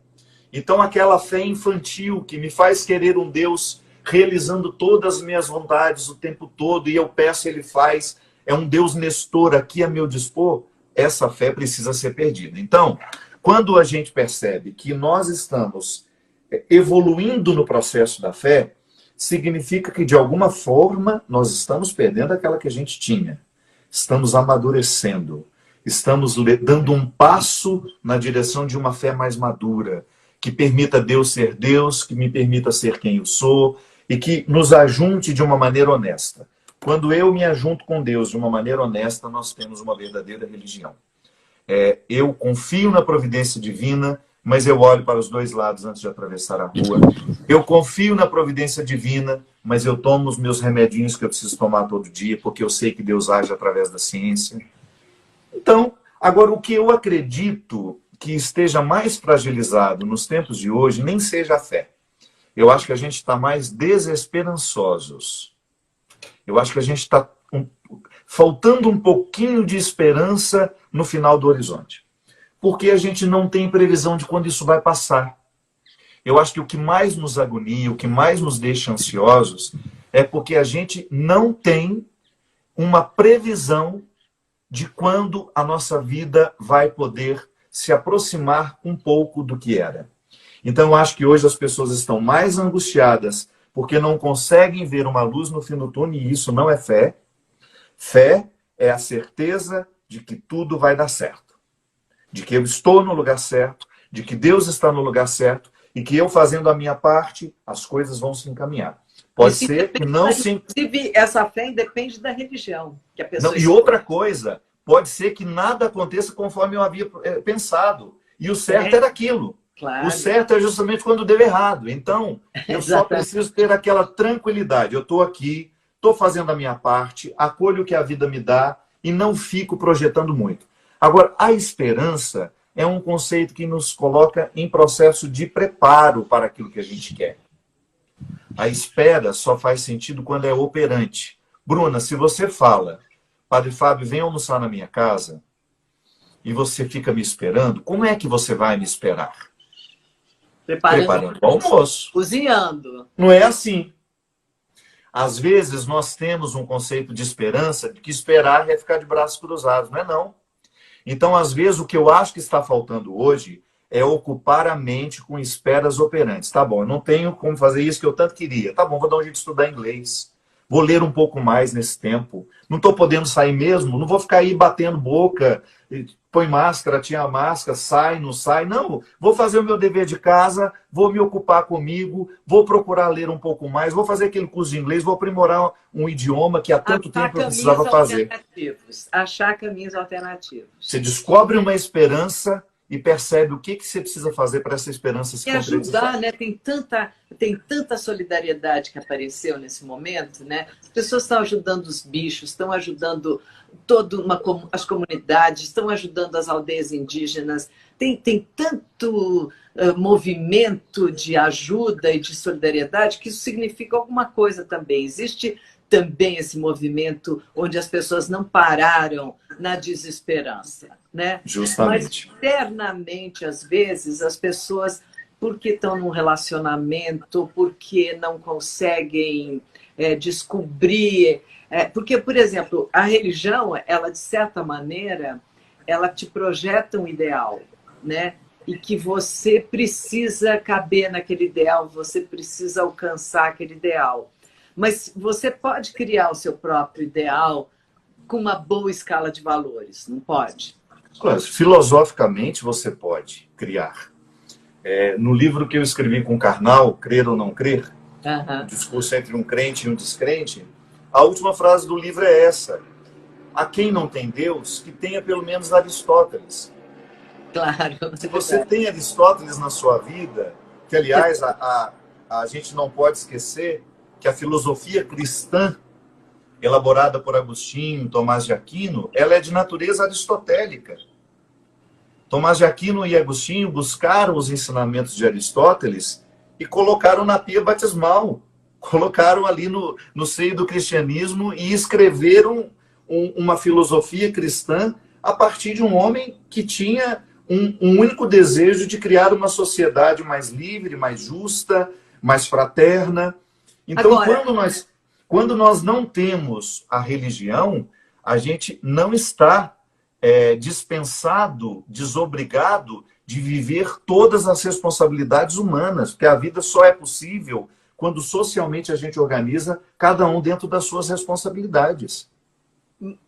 Então, aquela fé infantil que me faz querer um Deus realizando todas as minhas vontades o tempo todo, e eu peço, ele faz, é um Deus nestor aqui a meu dispor, essa fé precisa ser perdida. Então, quando a gente percebe que nós estamos evoluindo no processo da fé, significa que, de alguma forma, nós estamos perdendo aquela que a gente tinha. Estamos amadurecendo. Estamos dando um passo na direção de uma fé mais madura, que permita Deus ser Deus, que me permita ser quem eu sou e que nos ajunte de uma maneira honesta. Quando eu me ajunto com Deus de uma maneira honesta, nós temos uma verdadeira religião. Eu confio na providência divina, mas eu olho para os dois lados antes de atravessar a rua. Eu confio na providência divina, mas eu tomo os meus remedinhos que eu preciso tomar todo dia, porque eu sei que Deus age através da ciência. Então, agora, o que eu acredito que esteja mais fragilizado nos tempos de hoje, nem seja a fé. Eu acho que a gente está mais desesperançosos. Eu acho que a gente está faltando um pouquinho de esperança no final do horizonte. Porque a gente não tem previsão de quando isso vai passar. Eu acho que o que mais nos agonia, o que mais nos deixa ansiosos, é porque a gente não tem uma previsão de quando a nossa vida vai poder se aproximar um pouco do que era. Então, eu acho que hoje as pessoas estão mais angustiadas porque não conseguem ver uma luz no fim do túnel, e isso não é fé. Fé é a certeza de que tudo vai dar certo, de que eu estou no lugar certo, de que Deus está no lugar certo e que eu fazendo a minha parte, as coisas vão se encaminhar. Pode ser que não se... Inclusive, essa fé independe da religião que a pessoa Não, e outra coisa, pode ser que nada aconteça conforme eu havia pensado. E o certo era aquilo. Claro. O certo é justamente quando deu errado. Então, eu só preciso ter aquela tranquilidade. Eu estou aqui, estou fazendo a minha parte, acolho o que a vida me dá e não fico projetando muito. Agora, a esperança é um conceito que nos coloca em processo de preparo para aquilo que a gente quer. A espera só faz sentido quando é operante. Bruna, se você fala, Padre Fábio, vem almoçar na minha casa, e você fica me esperando, como é que você vai me esperar? Preparando o almoço. Cozinhando. Não é assim. Às vezes nós temos um conceito de esperança de que esperar é ficar de braços cruzados. Não é não. Então, às vezes, o que eu acho que está faltando hoje é ocupar a mente com esperas operantes. Tá bom, eu não tenho como fazer isso que eu tanto queria. Tá bom, vou dar um jeito de estudar inglês. Vou ler um pouco mais nesse tempo. Não estou podendo sair mesmo, não vou ficar aí batendo boca, põe máscara, tira máscara, sai, não sai. Não, vou fazer o meu dever de casa, vou me ocupar comigo, vou procurar ler um pouco mais, vou fazer aquele curso de inglês, vou aprimorar um idioma que há tanto tempo eu precisava fazer. Achar caminhos alternativos. Você descobre uma esperança e percebe o que você precisa fazer para essa esperança se concretizar. Ajudar, né? Tem tanta solidariedade que apareceu nesse momento, né? As pessoas estão ajudando os bichos, estão ajudando as comunidades, estão ajudando as aldeias indígenas. Tem tanto movimento de ajuda e de solidariedade que isso significa alguma coisa também. Existe também esse movimento onde as pessoas não pararam na desesperança, né? Justamente. Mas internamente, às vezes, as pessoas, porque estão num relacionamento, porque não conseguem descobrir... porque, por exemplo, a religião, ela, de certa maneira, ela te projeta um ideal, né? E que você precisa caber naquele ideal, você precisa alcançar aquele ideal. Mas você pode criar o seu próprio ideal com uma boa escala de valores, não pode? Claro, filosoficamente você pode criar. No livro que eu escrevi com Karnal, Crer ou Não Crer, o discurso entre um crente e um descrente, a última frase do livro é essa: a quem não tem Deus, que tenha pelo menos Aristóteles. Claro. Se você tem Aristóteles na sua vida, que aliás a gente não pode esquecer que a filosofia cristã, elaborada por Agostinho, Tomás de Aquino, ela é de natureza aristotélica. Tomás de Aquino e Agostinho buscaram os ensinamentos de Aristóteles e colocaram na pia batismal, colocaram ali no seio do cristianismo e escreveram uma filosofia cristã a partir de um homem que tinha um único desejo de criar uma sociedade mais livre, mais justa, mais fraterna. Então, quando nós não temos a religião, a gente não está dispensado, desobrigado de viver todas as responsabilidades humanas, porque a vida só é possível quando socialmente a gente organiza cada um dentro das suas responsabilidades.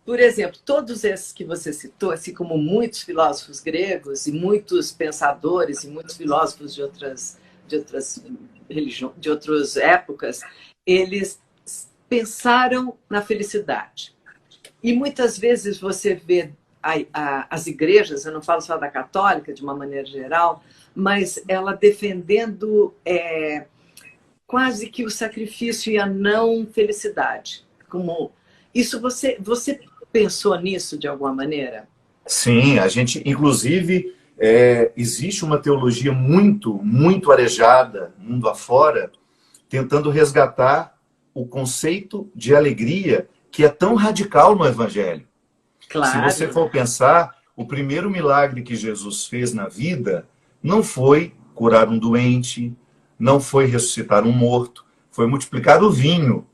Por exemplo, todos esses que você citou, assim como muitos filósofos gregos e muitos pensadores e muitos filósofos de outras religiões, de outras épocas, eles pensaram na felicidade. E muitas vezes você vê as igrejas, eu não falo só da católica, de uma maneira geral, mas ela defendendo quase que o sacrifício e a não felicidade. Isso você pensou nisso de alguma maneira? Sim, a gente, inclusive, existe uma teologia muito arejada, mundo afora, tentando resgatar o conceito de alegria que é tão radical no Evangelho. Claro. Se você for pensar, o primeiro milagre que Jesus fez na vida não foi curar um doente, não foi ressuscitar um morto, foi multiplicar o vinho,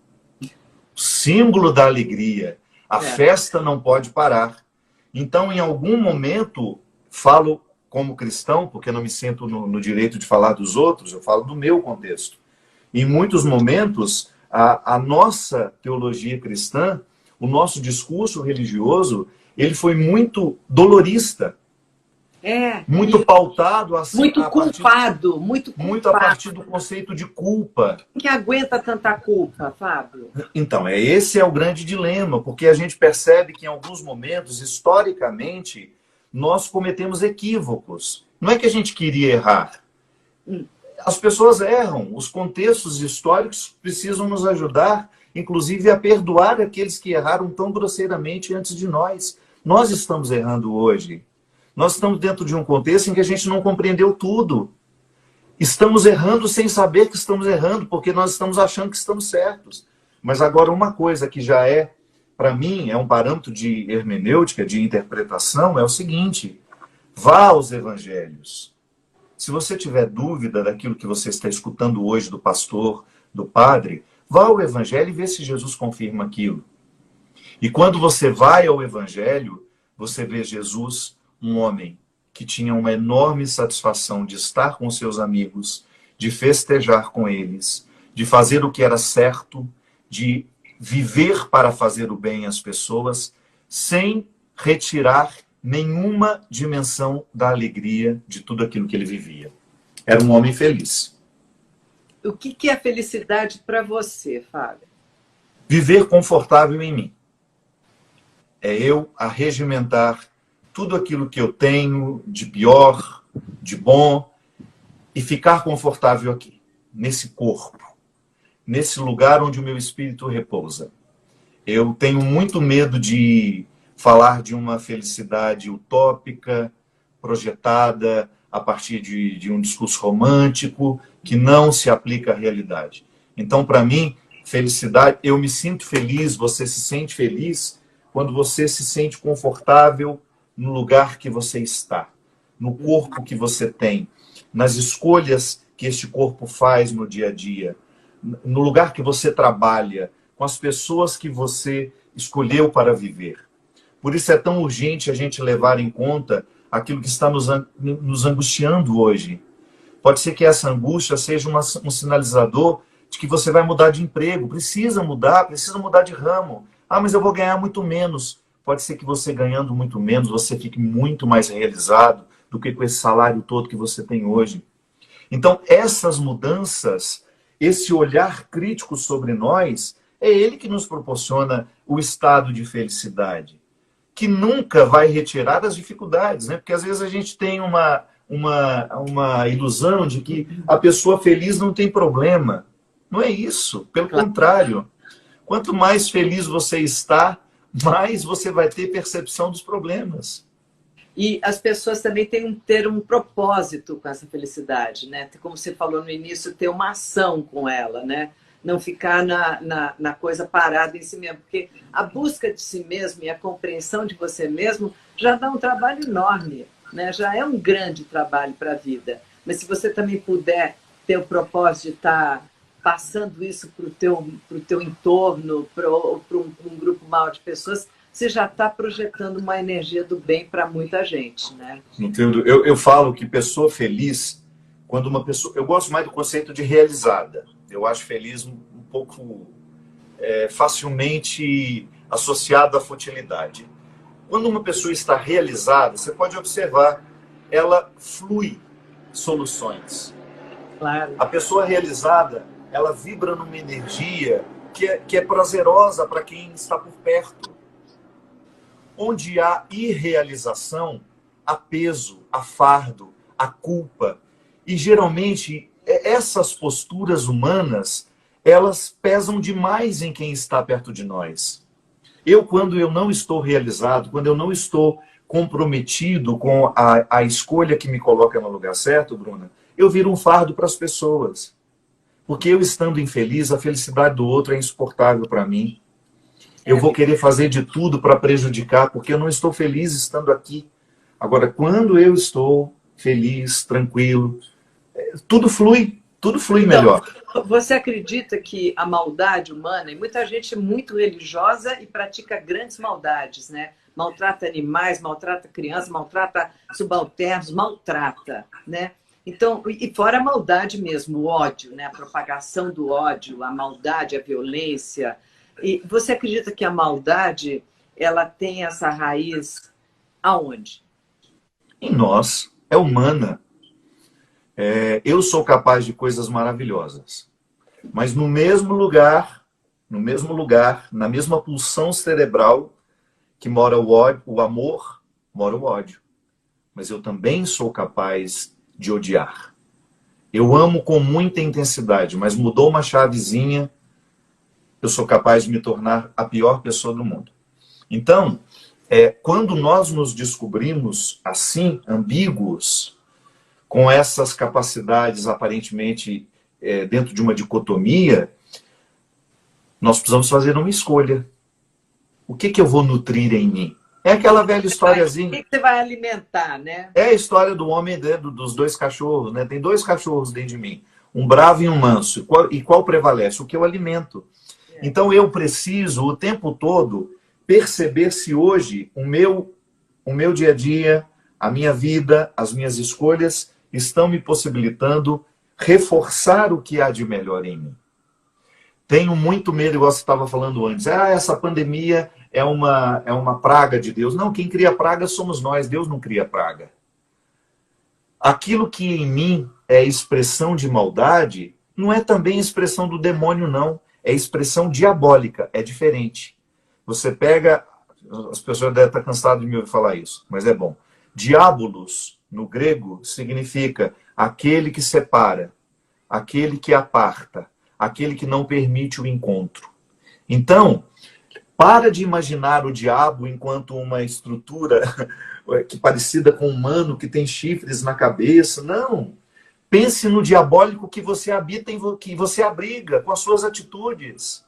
símbolo da alegria. A festa não pode parar. Então, em algum momento, falo como cristão, porque não me sinto no direito de falar dos outros, eu falo do meu contexto. Em muitos momentos, a nossa teologia cristã, o nosso discurso religioso, ele foi muito dolorista. Muito pautado muito culpado. Muito a partir do conceito de culpa. Quem aguenta tanta culpa, Fábio? Então, esse é o grande dilema, porque a gente percebe que em alguns momentos, historicamente, nós cometemos equívocos. Não é que a gente queria errar. As pessoas erram. Os contextos históricos precisam nos ajudar, inclusive, a perdoar aqueles que erraram tão grosseiramente antes de nós. Nós estamos errando hoje. Nós estamos dentro de um contexto em que a gente não compreendeu tudo. Estamos errando sem saber que estamos errando, porque nós estamos achando que estamos certos. Mas agora uma coisa que já para mim, é um parâmetro de hermenêutica, de interpretação, é o seguinte: vá aos evangelhos. Se você tiver dúvida daquilo que você está escutando hoje do pastor, do padre, vá ao evangelho e vê se Jesus confirma aquilo. E quando você vai ao evangelho, você vê Jesus, um homem que tinha uma enorme satisfação de estar com seus amigos, de festejar com eles, de fazer o que era certo, de viver para fazer o bem às pessoas, sem retirar nenhuma dimensão da alegria de tudo aquilo que ele vivia. Era um homem feliz. O que é felicidade para você, Fábio? Viver confortável em mim. É eu arregimentar tudo aquilo que eu tenho de pior, de bom, e ficar confortável aqui, nesse corpo, nesse lugar onde o meu espírito repousa. Eu tenho muito medo de falar de uma felicidade utópica, projetada a partir de um discurso romântico, que não se aplica à realidade. Então, para mim, felicidade, eu me sinto feliz, você se sente feliz, quando você se sente confortável no lugar que você está, no corpo que você tem, nas escolhas que este corpo faz no dia a dia, no lugar que você trabalha, com as pessoas que você escolheu para viver. Por isso é tão urgente a gente levar em conta aquilo que está nos angustiando hoje. Pode ser que essa angústia seja um sinalizador de que você vai mudar de emprego. Precisa mudar de ramo. Ah, mas eu vou ganhar muito menos. Pode ser que você ganhando muito menos, você fique muito mais realizado do que com esse salário todo que você tem hoje. Então, essas mudanças, esse olhar crítico sobre nós, é ele que nos proporciona o estado de felicidade, que nunca vai retirar as dificuldades, né? Porque às vezes a gente tem uma ilusão de que a pessoa feliz não tem problema. Não é isso, pelo contrário. Quanto mais feliz você está, mais você vai ter percepção dos problemas. E as pessoas também têm ter um propósito com essa felicidade, né? Como você falou no início, ter uma ação com ela, né? Não ficar na coisa parada em si mesmo. Porque a busca de si mesmo e a compreensão de você mesmo já dá um trabalho enorme, né? Já é um grande trabalho para a vida. Mas se você também puder ter o propósito de estar passando isso para o teu entorno, para um grupo maior de pessoas, você já está projetando uma energia do bem para muita gente, né? Entendo. Eu falo que pessoa feliz, quando uma pessoa... Eu gosto mais do conceito de realizada. Eu acho feliz um pouco facilmente associado à futilidade. Quando uma pessoa está realizada, você pode observar, ela flui soluções. Claro. A pessoa realizada, ela vibra numa energia que é prazerosa para quem está por perto. Onde há irrealização, há peso, há fardo, há culpa. E geralmente essas posturas humanas, elas pesam demais em quem está perto de nós. Quando eu não estou realizado, quando eu não estou comprometido com a escolha que me coloca no lugar certo, Bruna, eu viro um fardo para as pessoas. Porque eu estando infeliz, a felicidade do outro é insuportável para mim. Eu vou querer fazer de tudo para prejudicar, porque eu não estou feliz estando aqui. Agora, quando eu estou feliz, tranquilo, tudo flui melhor. Então, você acredita que a maldade humana, e muita gente é muito religiosa e pratica grandes maldades, né? Maltrata animais, maltrata crianças, maltrata subalternos, maltrata, né? Então, e fora a maldade mesmo, o ódio, né? A propagação do ódio, a maldade, a violência. E você acredita que a maldade, ela tem essa raiz aonde? Em nós, é humana. Eu sou capaz de coisas maravilhosas. Mas no mesmo lugar, na mesma pulsão cerebral que mora o ódio, o amor, mora o ódio. Mas eu também sou capaz de odiar. Eu amo com muita intensidade, mas mudou uma chavezinha, eu sou capaz de me tornar a pior pessoa do mundo. Então, quando nós nos descobrimos assim, ambíguos, com essas capacidades aparentemente dentro de uma dicotomia, nós precisamos fazer uma escolha. O que eu vou nutrir em mim? É aquela velha historiazinha. O que você vai alimentar, né? É a história do homem dos dois cachorros, né? Tem dois cachorros dentro de mim, um bravo e um manso. E qual prevalece? O que eu alimento. Então eu preciso o tempo todo perceber se hoje o meu dia a dia, a minha vida, as minhas escolhas estão me possibilitando reforçar o que há de melhor em mim. Tenho muito medo, igual você estava falando antes. Essa pandemia é uma praga de Deus. Não, quem cria praga somos nós. Deus não cria praga. Aquilo que em mim é expressão de maldade, não é também expressão do demônio, não. É expressão diabólica. É diferente. Você pega... As pessoas devem estar cansadas de me ouvir falar isso, mas é bom. Diabolos, no grego, significa aquele que separa, aquele que aparta, aquele que não permite o encontro. Então, para de imaginar o diabo enquanto uma estrutura que parecida com um humano, que tem chifres na cabeça. Não. Pense no diabólico que você habita, que você abriga com as suas atitudes.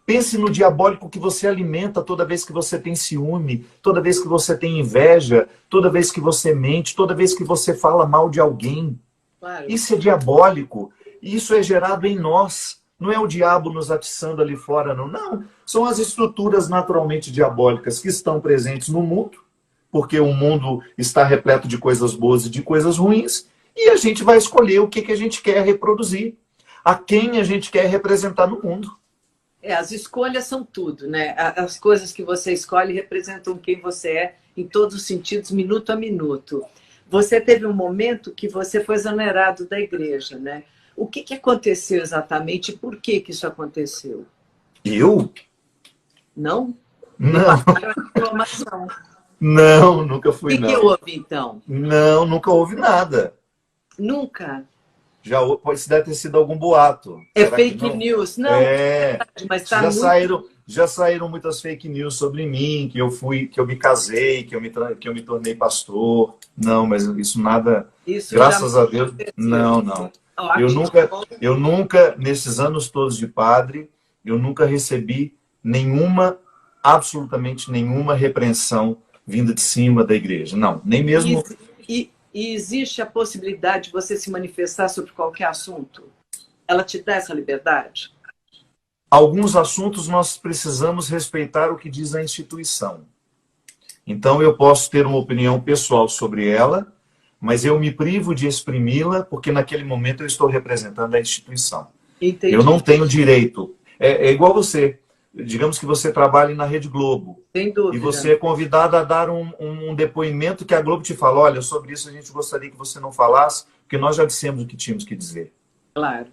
Pense no diabólico que você alimenta toda vez que você tem ciúme, toda vez que você tem inveja, toda vez que você mente, toda vez que você fala mal de alguém. Claro. Isso é diabólico. Isso é gerado em nós. Não é o diabo nos atiçando ali fora, não. Não. São as estruturas naturalmente diabólicas que estão presentes no mundo, porque o mundo está repleto de coisas boas e de coisas ruins, e a gente vai escolher o que a gente quer reproduzir. a quem a gente quer representar no mundo. As escolhas são tudo, né? As coisas que você escolhe representam quem você é em todos os sentidos, minuto a minuto. Você teve um momento que você foi exonerado da igreja, né? O que aconteceu exatamente e por que isso aconteceu? Eu? Não? Me Não. passaram a informação. Não, nunca fui, O não. que houve, então? Não, nunca houve nada. Nunca? Pode deve ter sido algum boato. É Será que fake não? news? Não, É, mas está já saíram muitas fake news sobre mim, que eu me casei, que eu me tornei pastor. Não, mas isso nada, isso graças já a Deus, aconteceu. não, não. Ótimo. Eu nunca, nesses anos todos de padre, eu nunca recebi nenhuma, absolutamente nenhuma repreensão vinda de cima da igreja. Não, nem mesmo. E existe a possibilidade de você se manifestar sobre qualquer assunto? Ela te dá essa liberdade? Alguns assuntos nós precisamos respeitar o que diz a instituição. Então eu posso ter uma opinião pessoal sobre ela, mas eu me privo de exprimi-la porque naquele momento eu estou representando a instituição. Entendi. Eu não tenho direito. É igual você. Digamos que você trabalhe na Rede Globo. Sem dúvida. E você é convidado a dar um depoimento que a Globo te fala, olha, sobre isso a gente gostaria que você não falasse, porque nós já dissemos o que tínhamos que dizer. Claro.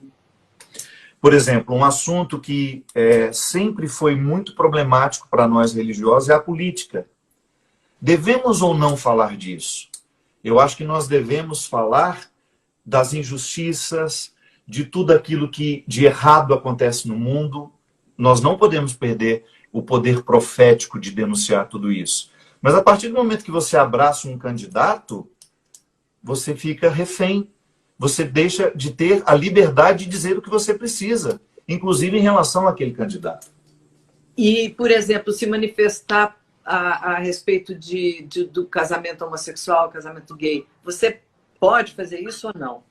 Por exemplo, um assunto que sempre foi muito problemático para nós religiosos é a política. Devemos ou não falar disso? Eu acho que nós devemos falar das injustiças, de tudo aquilo que de errado acontece no mundo. Nós não podemos perder o poder profético de denunciar tudo isso. Mas a partir do momento que você abraça um candidato, você fica refém. Você deixa de ter a liberdade de dizer o que você precisa, inclusive em relação àquele candidato. E, por exemplo, se manifestar a respeito do casamento homossexual, casamento gay, você pode fazer isso ou não?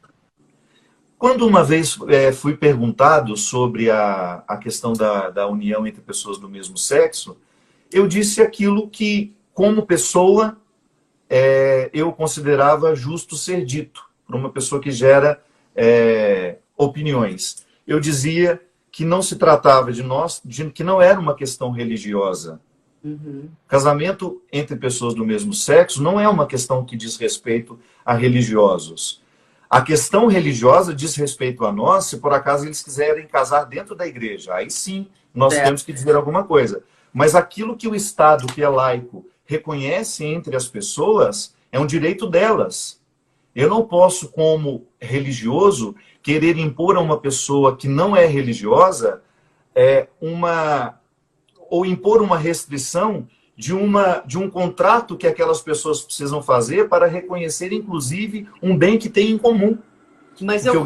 Quando uma vez fui perguntado sobre a questão da união entre pessoas do mesmo sexo, eu disse aquilo que, como pessoa, eu considerava justo ser dito para uma pessoa que gera opiniões. Eu dizia que não se tratava que não era uma questão religiosa. Uhum. Casamento entre pessoas do mesmo sexo não é uma questão que diz respeito a religiosos. A questão religiosa diz respeito a nós, se por acaso eles quiserem casar dentro da igreja. Aí sim, nós temos que dizer alguma coisa. Mas aquilo que o Estado, que é laico, reconhece entre as pessoas, é um direito delas. Eu não posso, como religioso, querer impor a uma pessoa que não é religiosa ou impor uma restrição de um contrato que aquelas pessoas precisam fazer para reconhecer, inclusive, um bem que tem em comum. Mas porque o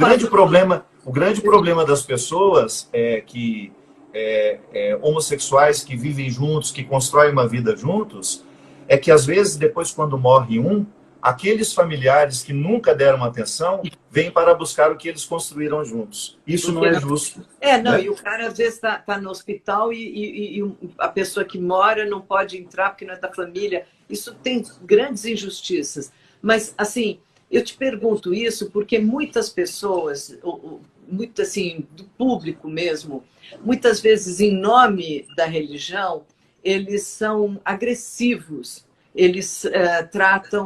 grande problema das pessoas homossexuais que vivem juntos, que constroem uma vida juntos, é que às vezes, depois, quando morre um, aqueles familiares que nunca deram atenção vêm para buscar o que eles construíram juntos. Isso não é justo. Né? E o cara às vezes está no hospital e a pessoa que mora não pode entrar porque não é da família. Isso tem grandes injustiças. Mas, assim, eu te pergunto isso porque muitas pessoas, muito assim, do público mesmo, muitas vezes em nome da religião, eles são agressivos. Eles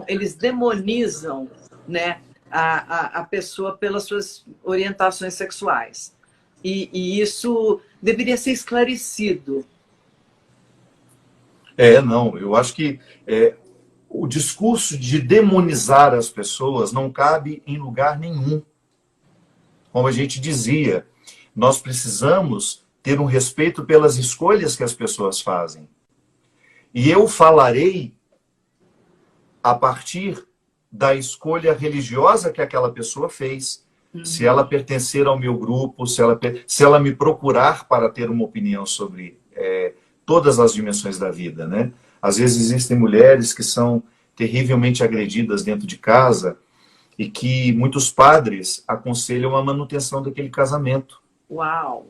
eles demonizam, né, a pessoa pelas suas orientações sexuais. E isso deveria ser esclarecido. Não, eu acho que o discurso de demonizar as pessoas não cabe em lugar nenhum. Como a gente dizia, nós precisamos ter um respeito pelas escolhas que as pessoas fazem. E eu falarei a partir da escolha religiosa que aquela pessoa fez. Uhum. Se ela pertencer ao meu grupo, se ela me procurar para ter uma opinião sobre todas as dimensões da vida, né? Às vezes existem mulheres que são terrivelmente agredidas dentro de casa e que muitos padres aconselham a manutenção daquele casamento. Uau!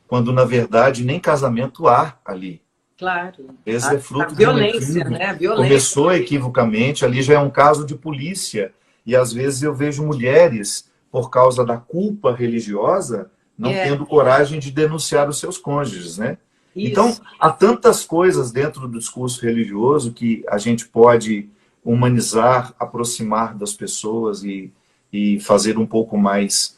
Quando, na verdade, nem casamento há ali. Claro. Esse é fruto de violência, né? Violência. Começou equivocamente, ali já é um caso de polícia. E às vezes eu vejo mulheres, por causa da culpa religiosa, não tendo coragem de denunciar os seus cônjuges, né? Isso. Então, há tantas coisas dentro do discurso religioso que a gente pode humanizar, aproximar das pessoas e fazer um pouco mais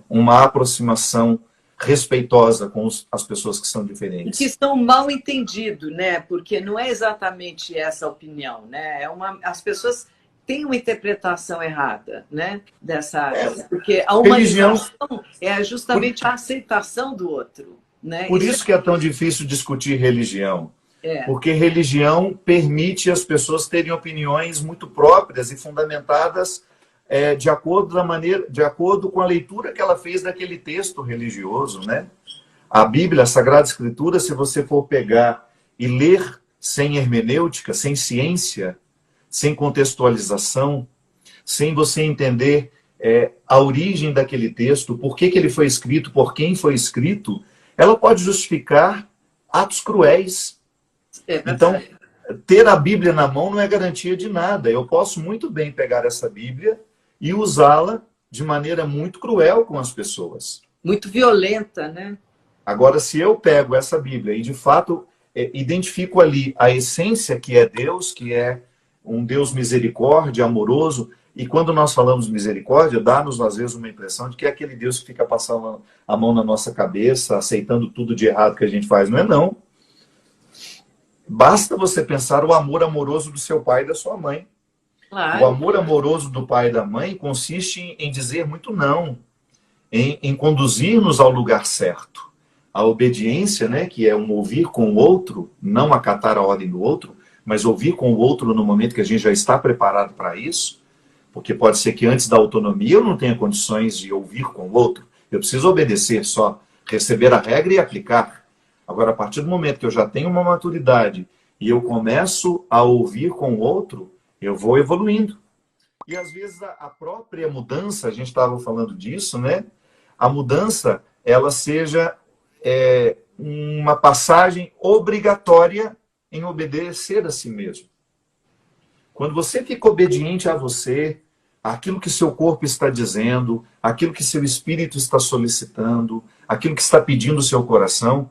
uma aproximação respeitosa com as pessoas que são diferentes. Que estão mal entendidos, né? Porque não é exatamente essa a opinião, né? As pessoas têm uma interpretação errada, né? Porque a humanização é justamente a aceitação do outro, né? Por isso que é tão difícil discutir religião. É. Porque religião permite as pessoas terem opiniões muito próprias e fundamentadas de acordo com a leitura que ela fez daquele texto religioso, né? A Bíblia, a Sagrada Escritura, se você for pegar e ler sem hermenêutica, sem ciência, sem contextualização, sem você entender a origem daquele texto, por que ele foi escrito, por quem foi escrito, ela pode justificar atos cruéis. Então, ter a Bíblia na mão não é garantia de nada. Eu posso muito bem pegar essa Bíblia e usá-la de maneira muito cruel com as pessoas. Muito violenta, né? Agora, se eu pego essa Bíblia e, de fato, identifico ali a essência que é Deus, que é um Deus misericórdia, amoroso, e quando nós falamos misericórdia, dá-nos, às vezes, uma impressão de que é aquele Deus que fica passando a mão na nossa cabeça, aceitando tudo de errado que a gente faz. Não é, não. Basta você pensar o amor amoroso do seu pai e da sua mãe. Claro. O amor amoroso do pai e da mãe consiste em dizer muito não, em conduzir-nos ao lugar certo. A obediência, né, que é um ouvir com o outro, não acatar a ordem do outro, mas ouvir com o outro no momento que a gente já está preparado para isso, porque pode ser que antes da autonomia eu não tenha condições de ouvir com o outro. Eu preciso obedecer só, receber a regra e aplicar. Agora, a partir do momento que eu já tenho uma maturidade e eu começo a ouvir com o outro, eu vou evoluindo. E às vezes a própria mudança, a gente estava falando disso, né? A mudança, ela seja uma passagem obrigatória em obedecer a si mesmo. Quando você fica obediente a você, aquilo que seu corpo está dizendo, aquilo que seu espírito está solicitando, aquilo que está pedindo o seu coração,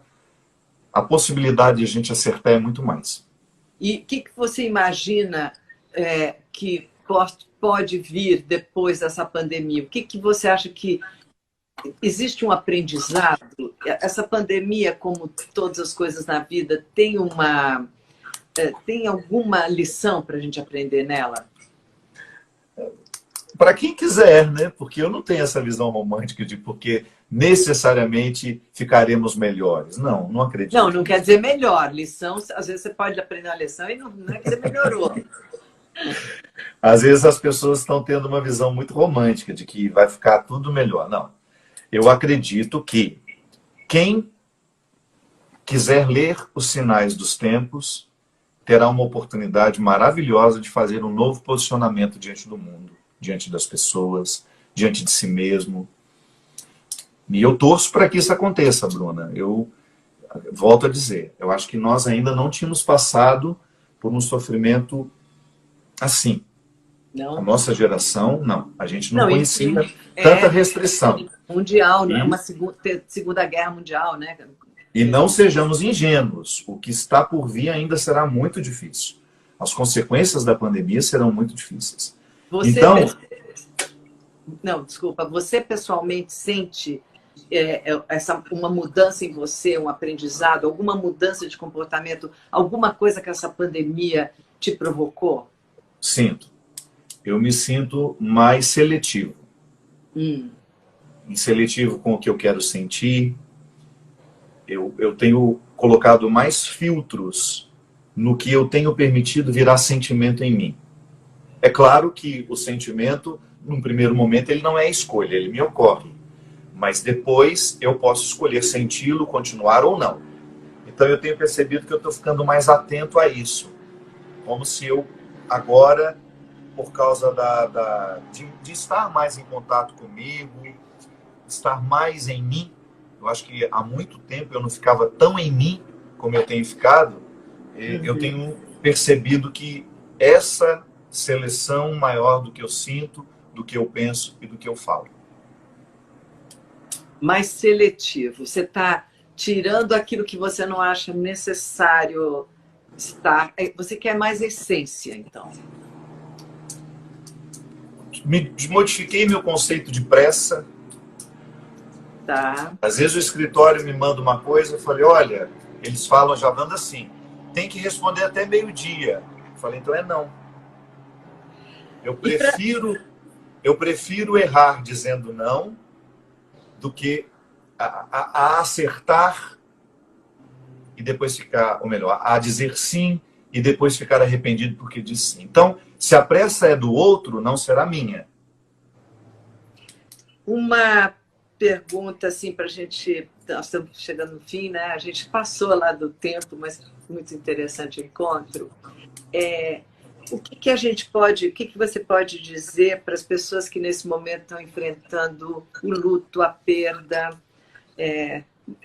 a possibilidade de a gente acertar é muito mais. E o que você imagina que pode vir depois dessa pandemia? O que você acha que existe um aprendizado? Essa pandemia, como todas as coisas na vida, tem alguma lição para a gente aprender nela? Para quem quiser, né? Porque eu não tenho essa visão romântica de porque necessariamente ficaremos melhores. Não, não acredito. Não quer dizer melhor. Lição, às vezes você pode aprender uma lição e não é que você melhorou. Às vezes as pessoas estão tendo uma visão muito romântica de que vai ficar tudo melhor. Não. Eu acredito que quem quiser ler os sinais dos tempos terá uma oportunidade maravilhosa de fazer um novo posicionamento diante do mundo, diante das pessoas, diante de si mesmo. E eu torço para que isso aconteça, Bruna. Eu volto a dizer, eu acho que nós ainda não tínhamos passado por um sofrimento assim. Não. A nossa geração, não. A gente não conhecia tanta restrição. Mundial, não é uma segunda guerra mundial, né? E não sejamos ingênuos. O que está por vir ainda será muito difícil. As consequências da pandemia serão muito difíceis. Você pessoalmente sente uma mudança em você, um aprendizado, alguma mudança de comportamento, alguma coisa que essa pandemia te provocou? Sinto. Eu me sinto mais seletivo. Seletivo com o que eu quero sentir. Eu tenho colocado mais filtros no que eu tenho permitido virar sentimento em mim. É claro que o sentimento, num primeiro momento, ele não é escolha, ele me ocorre. Mas depois eu posso escolher senti-lo, continuar ou não. Então eu tenho percebido que eu estou ficando mais atento a isso. Como se eu agora, por causa de estar mais em contato comigo, estar mais em mim, eu acho que há muito tempo eu não ficava tão em mim como eu tenho ficado, eu tenho percebido que essa seleção maior do que eu sinto, do que eu penso e do que eu falo. mais seletivo. Você está tirando aquilo que você não acha necessário estar. Você quer mais essência, então. Modifiquei meu conceito de pressa. Tá. Às vezes o escritório me manda uma coisa, eu falei, olha, eles falam já dando assim, tem que responder até meio-dia. Eu falei, então é não. Eu prefiro errar dizendo não do que a acertar e depois ficar, ou melhor, a dizer sim e depois ficar arrependido porque disse sim. Então, se a pressa é do outro, não será minha. Uma pergunta assim para a gente, nós estamos chegando no fim, né? A gente passou lá do tempo, mas muito interessante o encontro. O que a gente pode, o que você pode dizer para as pessoas que nesse momento estão enfrentando o luto, a perda?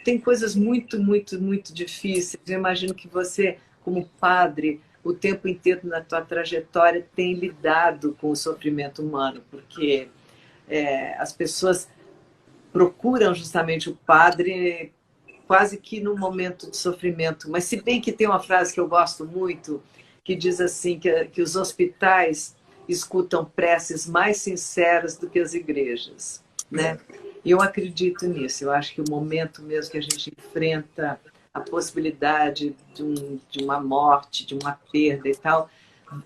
Tem coisas muito, muito, muito difíceis. Eu imagino que você, como padre, o tempo inteiro na tua trajetória tem lidado com o sofrimento humano, porque as pessoas procuram justamente o padre quase que no momento de sofrimento. Mas se bem que tem uma frase que eu gosto muito, que diz assim, que os hospitais escutam preces mais sinceras do que as igrejas, né? E eu acredito nisso. Eu acho que o momento mesmo que a gente enfrenta a possibilidade de uma morte, de uma perda e tal,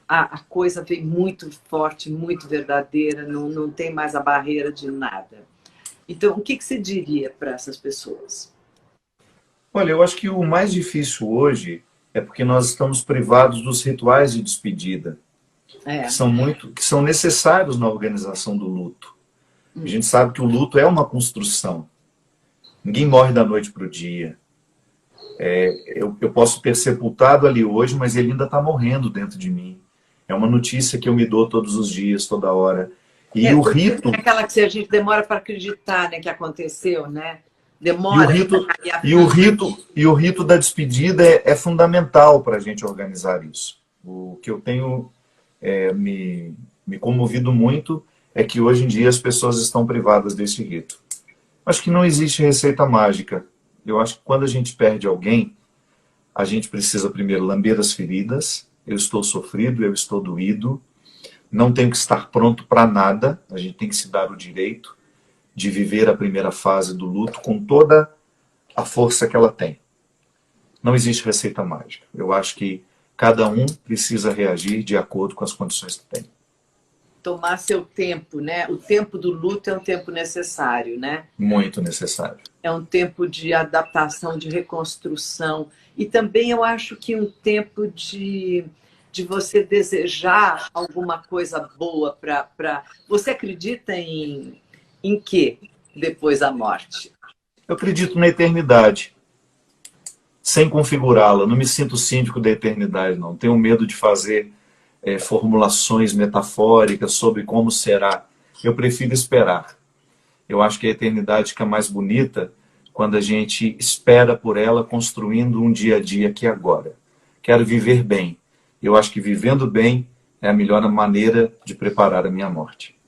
a coisa vem muito forte, muito verdadeira, não tem mais a barreira de nada. Então, o que você diria para essas pessoas? Olha, eu acho que o mais difícil hoje é porque nós estamos privados dos rituais de despedida, que são necessários na organização do luto. A gente sabe que o luto é uma construção. Ninguém morre da noite para o dia. Eu posso ter sepultado ali hoje, mas ele ainda está morrendo dentro de mim. É uma notícia que eu me dou todos os dias, toda hora. E o rito... É aquela que a gente demora para acreditar, né, que aconteceu, né? E o Demora. rito, e o rito da despedida é fundamental para a gente organizar isso. O que eu tenho me comovido muito é que hoje em dia as pessoas estão privadas desse rito. Acho que não existe receita mágica. Eu acho que quando a gente perde alguém, a gente precisa primeiro lamber as feridas. Eu estou sofrido, eu estou doído. Não tenho que estar pronto para nada. A gente tem que se dar o direito de viver a primeira fase do luto com toda a força que ela tem. Não existe receita mágica. Eu acho que cada um precisa reagir de acordo com as condições que tem. Tomar seu tempo, né? O tempo do luto é um tempo necessário, né? Muito necessário. É um tempo de adaptação, de reconstrução. E também eu acho que um tempo de você desejar alguma coisa boa para... Você acredita em quê depois da morte? Eu acredito na eternidade, sem configurá-la. Não me sinto síndico da eternidade, não. Tenho medo de fazer formulações metafóricas sobre como será. Eu prefiro esperar. Eu acho que a eternidade fica mais bonita quando a gente espera por ela, construindo um dia a dia aqui e agora. Quero viver bem. Eu acho que vivendo bem é a melhor maneira de preparar a minha morte.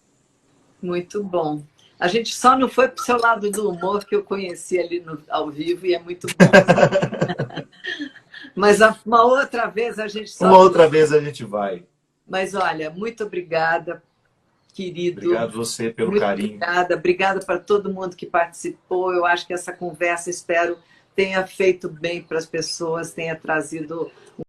Muito bom. A gente só não foi para o seu lado do humor que eu conheci ali ao vivo e é muito bom. Mas uma outra vez a gente só... Uma outra vez a gente vai. Mas olha, muito obrigada, querido. Obrigado você pelo carinho. Obrigada para todo mundo que participou. Eu acho que essa conversa, espero, tenha feito bem para as pessoas, tenha trazido